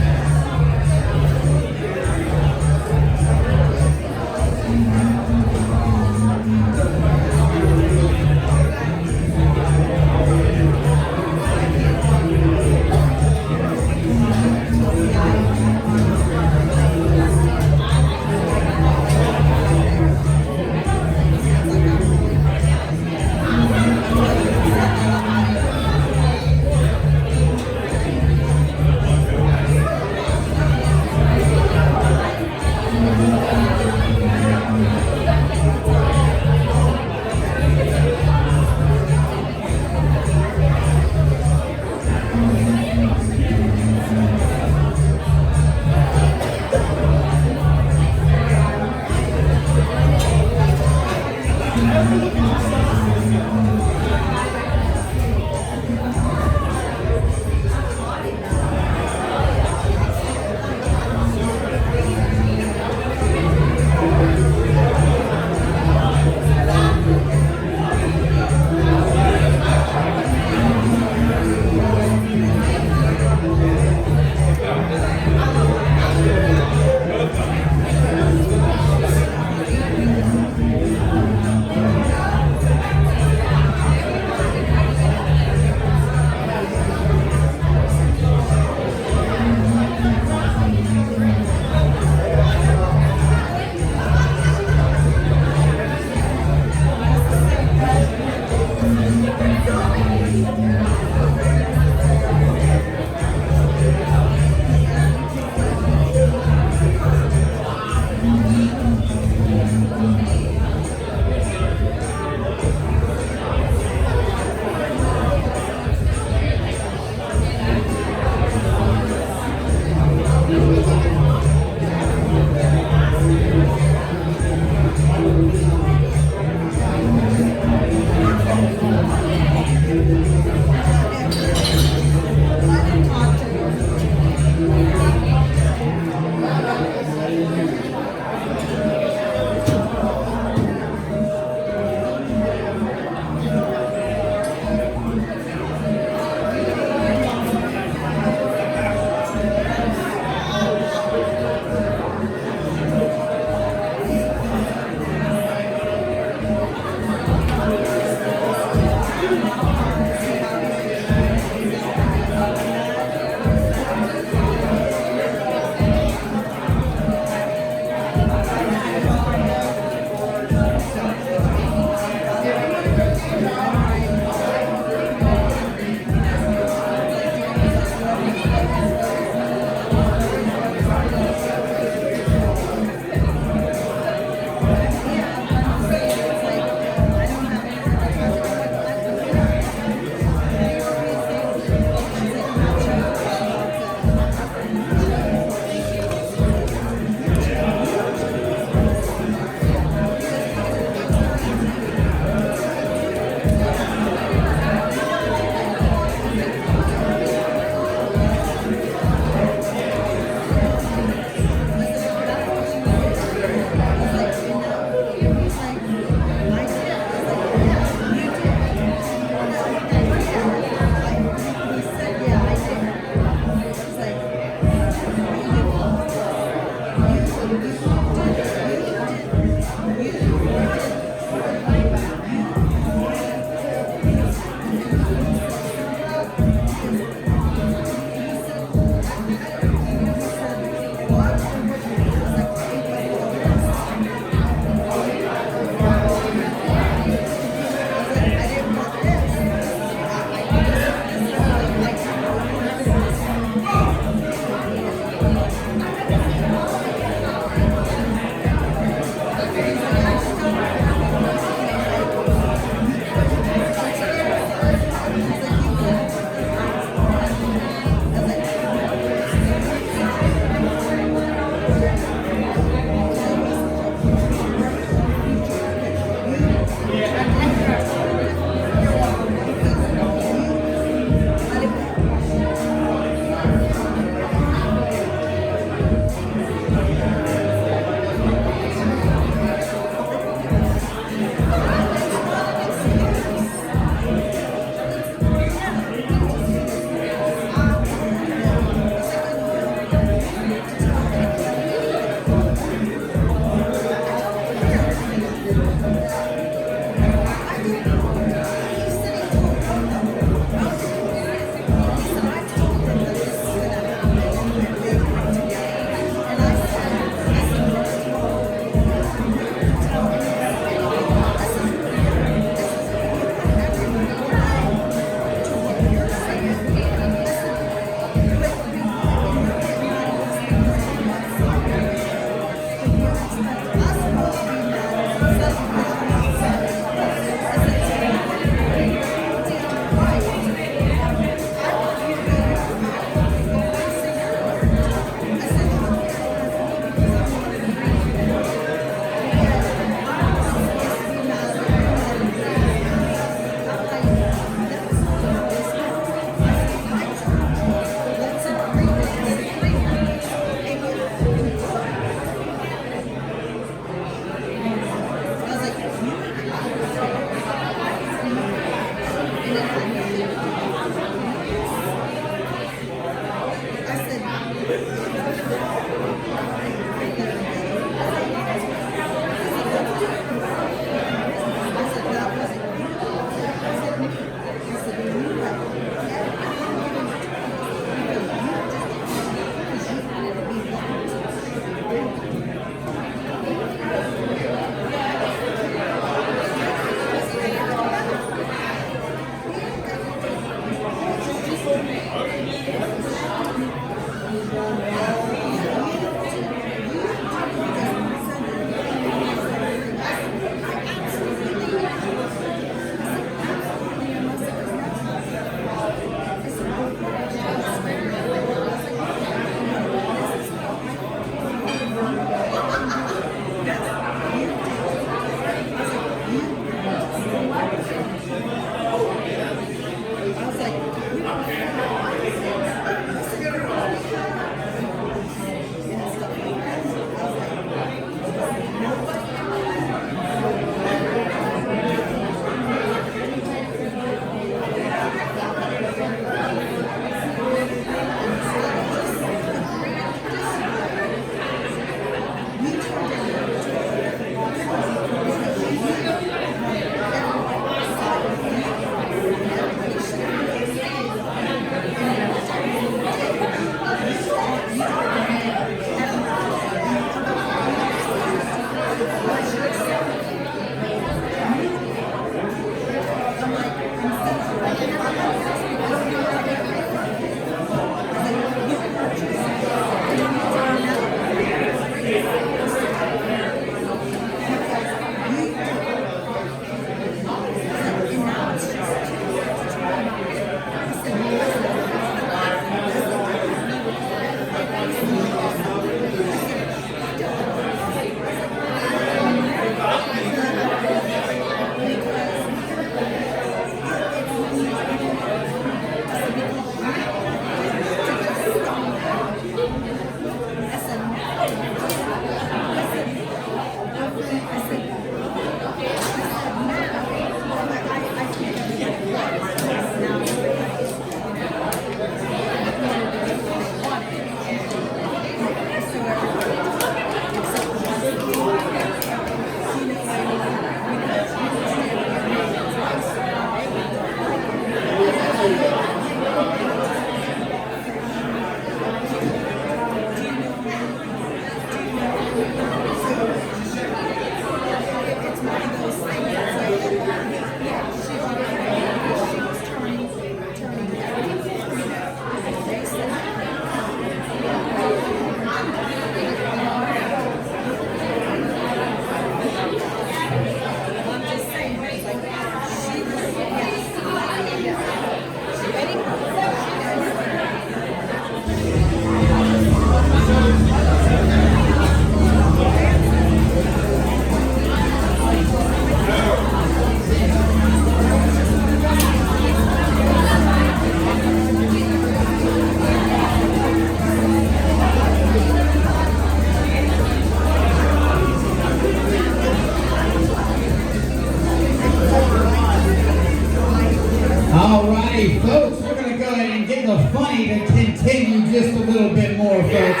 Alrighty, folks, we're gonna go ahead and get the funny to continue just a little bit more, folks.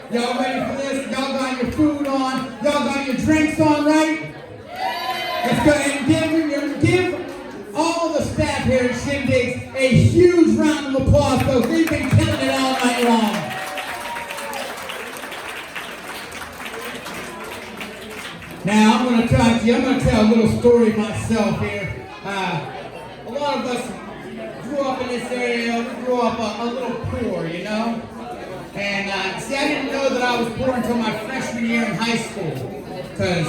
Y'all ready for this? Y'all got your food on? Y'all got your drinks on, right? Let's go ahead and give all the staff here at Shindigz a huge round of applause, folks. They've been killing it all night long. Now, I'm going to talk to you. I'm going to tell a little story myself here. A lot of us grew up in this area. We grew up a little poor, you know? And see, I didn't know that I was poor until my freshman year in high school. Because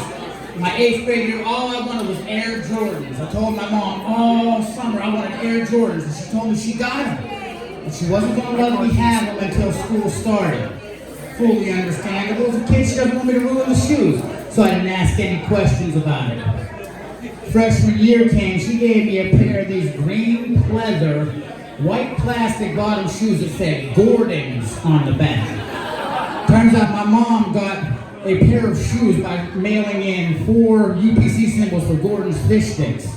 my 8th grade year, all I wanted was Air Jordans. I told my mom all summer I wanted Air Jordans. And she told me she got them. But she wasn't going to let me have them until school started. Fully understandable. As a kid, she doesn't want me to ruin the shoes. So I didn't ask any questions about it. Freshman year came, she gave me a pair of these green pleather, white plastic bottom shoes that said Gordon's on the back. Turns out my mom got a pair of shoes by mailing in 4 UPC symbols for Gordon's fish sticks.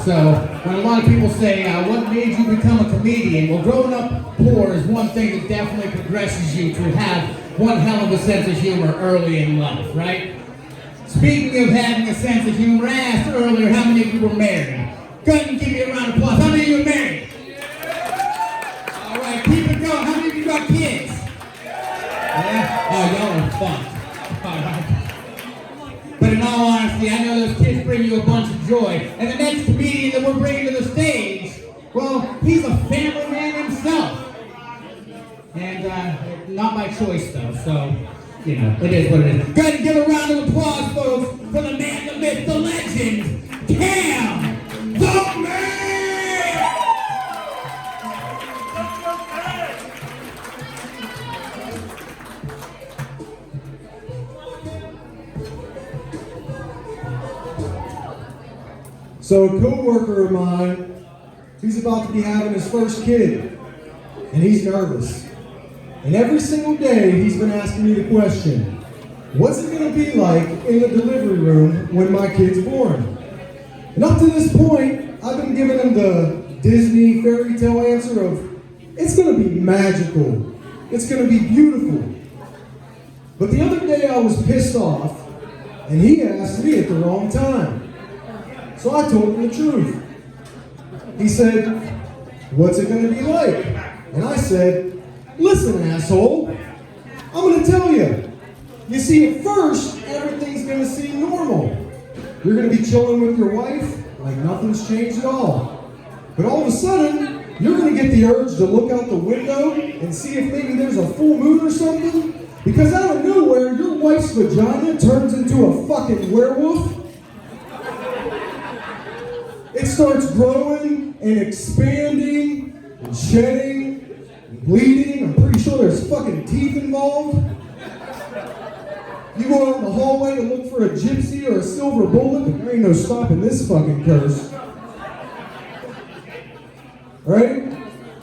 So when a lot of people say, what made you become a comedian? Well, growing up poor is one thing that definitely progresses you to have one hell of a sense of humor early in life, right? Speaking of having a sense of humor, I asked earlier how many of you were married. Go ahead and give me a round of applause. How many of you are married? All right, keep it going. How many of you got kids? Yeah? Oh, y'all are fucked. All right. But in all honesty, I know those kids bring you a bunch of joy. And the next comedian that we're bringing to the stage, well, he's a family man himself. And not by choice, though, so... You know, it is what it is. Go ahead and give a round of applause, folks, for the man, the myth, the legend, Cam, the man! So a co-worker of mine, he's about to be having his first kid, and he's nervous. And every single day, he's been asking me the question, what's it going to be like in the delivery room when my kid's born? And up to this point, I've been giving him the Disney fairy tale answer of, it's going to be magical. It's going to be beautiful. But the other day, I was pissed off, and he asked me at the wrong time. So I told him the truth. He said, what's it going to be like? And I said, listen, asshole, I'm going to tell you. You see, at first, everything's going to seem normal. You're going to be chilling with your wife like nothing's changed at all. But all of a sudden, you're going to get the urge to look out the window and see if maybe there's a full moon or something. Because out of nowhere, your wife's vagina turns into a fucking werewolf. It starts growing and expanding and shedding. Bleeding, I'm pretty sure there's fucking teeth involved. You go out in the hallway to look for a gypsy or a silver bullet, but there ain't no stopping this fucking curse. Right?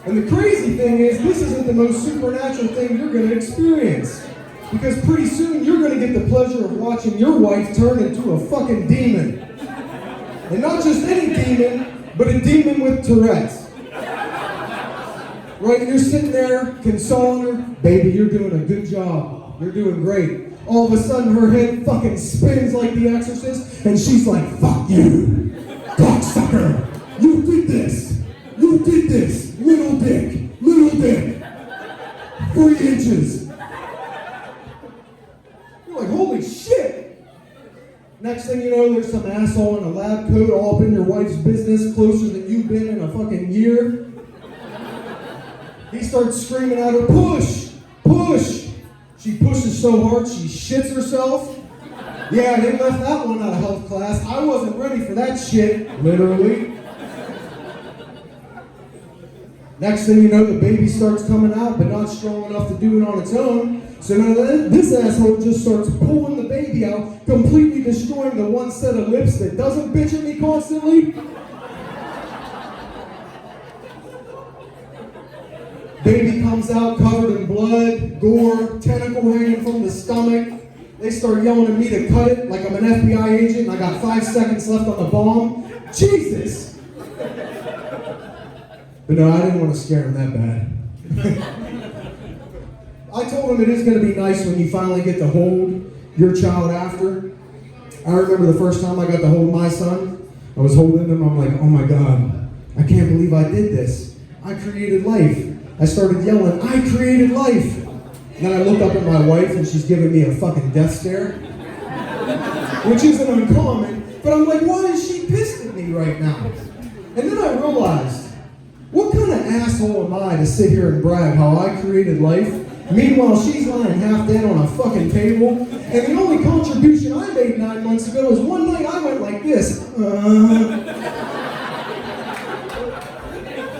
And the crazy thing is, this isn't the most supernatural thing you're going to experience. Because pretty soon you're going to get the pleasure of watching your wife turn into a fucking demon. And not just any demon, but a demon with Tourette's. Right, you're sitting there consoling her, baby, you're doing a good job. You're doing great. All of a sudden, her head fucking spins like The Exorcist, and she's like, fuck you, cocksucker. You did this. You did this. Little dick. Little dick. 3 inches. You're like, holy shit. Next thing you know, there's some asshole in a lab coat all up in your wife's business closer than you've been in a fucking year. He starts screaming at her, push, push. She pushes so hard she shits herself. Yeah, they left that one out of health class. I wasn't ready for that shit, literally. Next thing you know, the baby starts coming out, but not strong enough to do it on its own. So now this asshole just starts pulling the baby out, completely destroying the one set of lips that doesn't bitch at me constantly. Baby comes out covered in blood, gore, tentacle hanging from the stomach. They start yelling at me to cut it like I'm an FBI agent and I got 5 seconds left on the bomb. Jesus! But no, I didn't want to scare him that bad. I told him it is going to be nice when you finally get to hold your child after. I remember the first time I got to hold my son. I was holding him, I'm like, oh my God, I can't believe I did this. I created life. I started yelling, I created life. And then I looked up at my wife and she's giving me a fucking death stare. Which isn't uncommon, but I'm like, why is she pissed at me right now? And then I realized, what kind of asshole am I to sit here and brag how I created life? Meanwhile, she's lying half dead on a fucking table, and the only contribution I made 9 months ago is one night I went like this.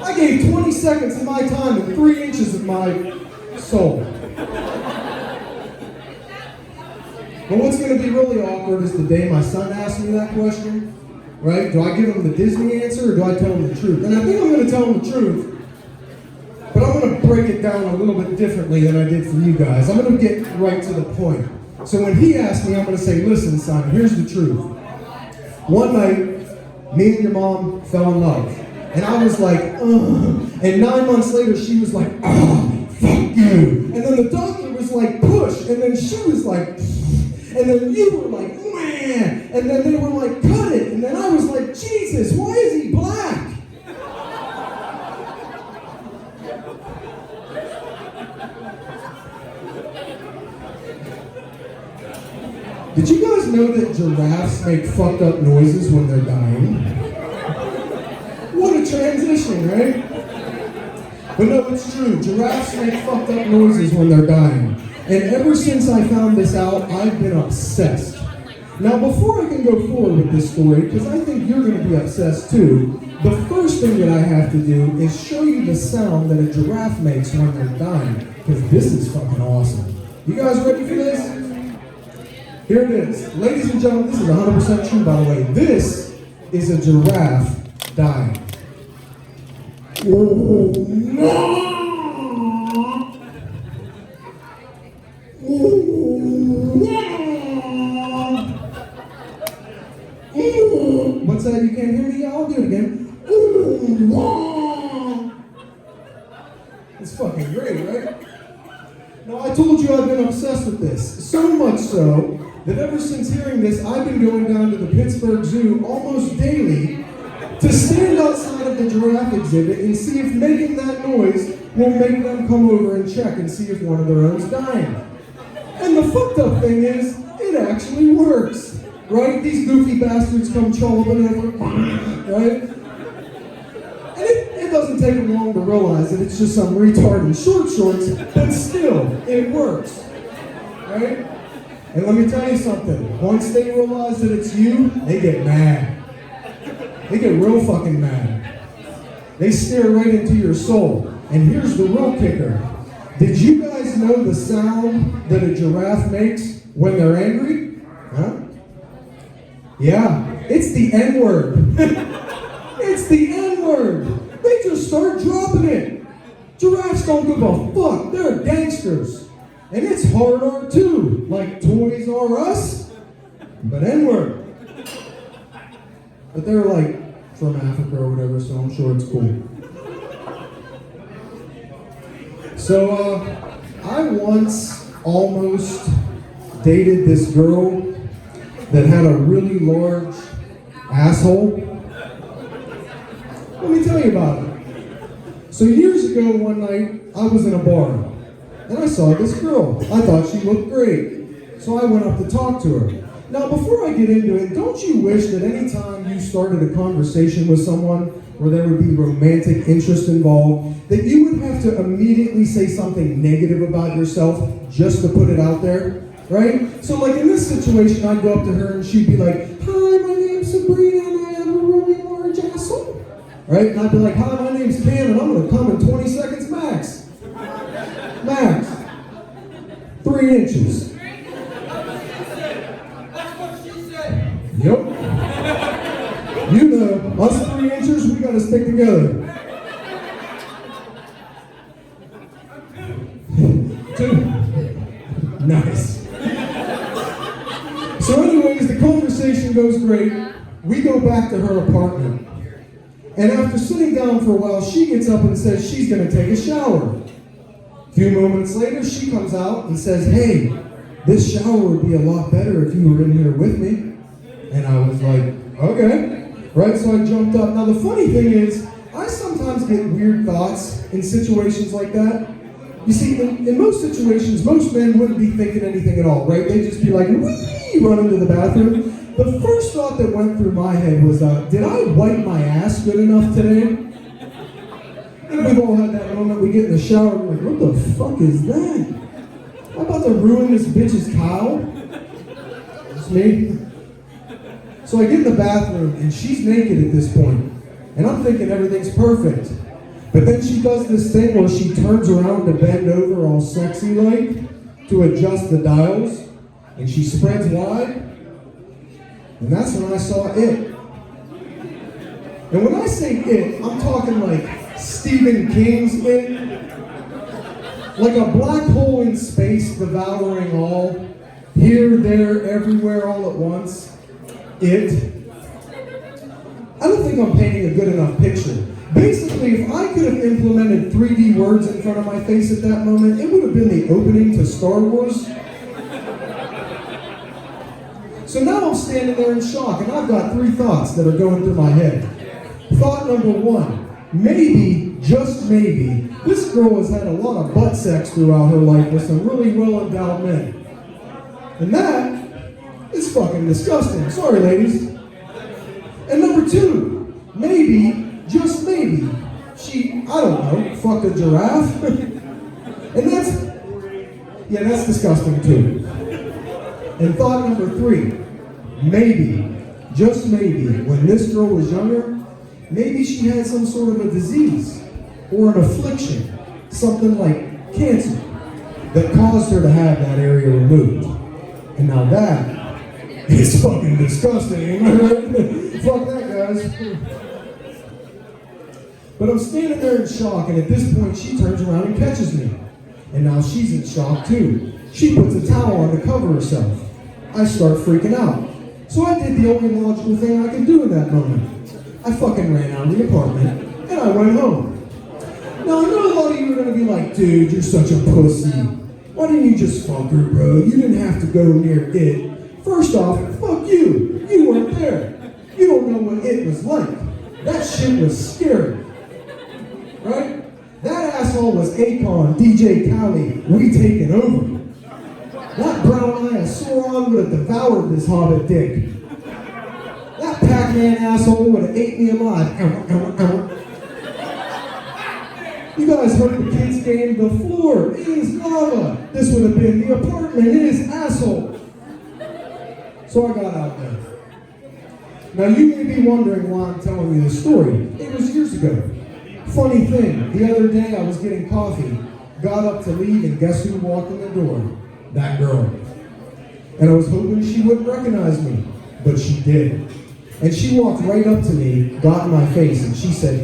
I gave 20 seconds of my time and 3 inches of my soul. But what's going to be really awkward is the day my son asks me that question, right? Do I give him the Disney answer or do I tell him the truth? And I think I'm going to tell him the truth. But I'm going to break it down a little bit differently than I did for you guys. I'm going to get right to the point. So when he asks me, I'm going to say, listen, son, here's the truth. One night, me and your mom fell in love. And I was like, ugh. And 9 months later, she was like, oh, fuck you. And then the doctor was like, push. And then she was like, and then you were like, man. And then they were like, cut it. And then I was like, Jesus, why is he black? Did you guys know that giraffes make fucked up noises when they're dying? What a transition, right? But no, it's true. Giraffes make fucked up noises when they're dying. And ever since I found this out, I've been obsessed. Now, before I can go forward with this story, because I think you're going to be obsessed too, the first thing that I have to do is show you the sound that a giraffe makes when they're dying. Because this is fucking awesome. You guys ready for this? Here it is. Ladies and gentlemen, this is 100% true, by the way. This is a giraffe dying. Oh, no! What's that? You can't hear me? I'll do it again. It's fucking great, right? Now, I told you I've been obsessed with this. So much so that ever since hearing this, I've been going down to the Pittsburgh Zoo almost daily to stand outside of the giraffe exhibit and see if making that noise will make them come over and check and see if one of their own's dying. And the fucked up thing is, it actually works, right? These goofy bastards come chomping over, right? And it doesn't take them long to realize that it's just some retard in short shorts, but still, it works, right? And let me tell you something, once they realize that it's you, they get mad. They get real fucking mad. They stare right into your soul. And here's the real kicker. Did you guys know the sound that a giraffe makes when they're angry? Huh? Yeah, it's the N-word. It's the N-word. They just start dropping it. Giraffes don't give a fuck. They're gangsters. And it's hard R too, like Toys R Us, but N-word. But they're like from Africa or whatever, so I'm sure it's cool. So I once almost dated this girl that had a really large asshole. Let me tell you about it. So years ago one night, I was in a bar. And I saw this girl. I thought she looked great. So I went up to talk to her. Now, before I get into it, don't you wish that any time you started a conversation with someone where there would be romantic interest involved, that you would have to immediately say something negative about yourself just to put it out there, right? So like in this situation, I'd go up to her and she'd be like, hi, my name's Sabrina and I have a really large asshole, right? And I'd be like, hi, my name's Cam and I'm gonna come in 20 seconds max. Max. 3 inches. Yep. You know, us 3 inches, we gotta stick together. 2. Nice. So anyways, the conversation goes great. We go back to her apartment. And after sitting down for a while, she gets up and says she's going to take a shower. A few moments later, she comes out and says, hey, this shower would be a lot better if you were in here with me. And I was like, okay. Right, so I jumped up. Now the funny thing is, I sometimes get weird thoughts in situations like that. You see, in most situations, most men wouldn't be thinking anything at all, right? They'd just be like, wee, run into the bathroom. The first thought that went through my head was, did I wipe my ass good enough today? And we've all had that moment, we get in the shower, and we're like, what the fuck is that? I'm about to ruin this bitch's cow. It's me. So I get in the bathroom, and she's naked at this point, and I'm thinking everything's perfect. But then she does this thing where she turns around to bend over all sexy like to adjust the dials, and she spreads wide, and that's when I saw it. And when I say it, I'm talking like Stephen King's It, like a black hole in space devouring all, here, there, everywhere, all at once. It. I don't think I'm painting a good enough picture. Basically, if I could have implemented 3D words in front of my face at that moment, it would have been the opening to Star Wars. So now I'm standing there in shock, and I've got 3 thoughts that are going through my head. Thought number 1, maybe, just maybe, this girl has had a lot of butt sex throughout her life with some really well-endowed men. And that is fucking disgusting. Sorry, ladies. And number 2, maybe, just maybe, she, I don't know, fucked a giraffe? And that's disgusting too. And thought number 3, maybe, just maybe, when this girl was younger, maybe she had some sort of a disease or an affliction, something like cancer, that caused her to have that area removed. And now that is fucking disgusting, am I right? Fuck that, guys. But I'm standing there in shock, and at this point, she turns around and catches me. And now she's in shock too. She puts a towel on to cover herself. I start freaking out. So I did the only logical thing I could do in that moment. I fucking ran out of the apartment, and I went home. Now, I know a lot of you are going to be like, dude, you're such a pussy. Why didn't you just fuck her, bro? You didn't have to go near it. First off, fuck you. You weren't there. You don't know what it was like. That shit was scary. Right? That asshole was Akon, DJ Khaled, we taking over. That brown eye of Sauron would have devoured this hobbit dick. That Pac-Man asshole would have ate me alive. You guys heard the kids game, the floor is lava. This would have been the apartment is asshole. So I got out there. Now you may be wondering why I'm telling you this story. It was years ago. Funny thing, the other day I was getting coffee, got up to leave, and guess who walked in the door? That girl. And I was hoping she wouldn't recognize me, but she did. And she walked right up to me, got in my face, and she said,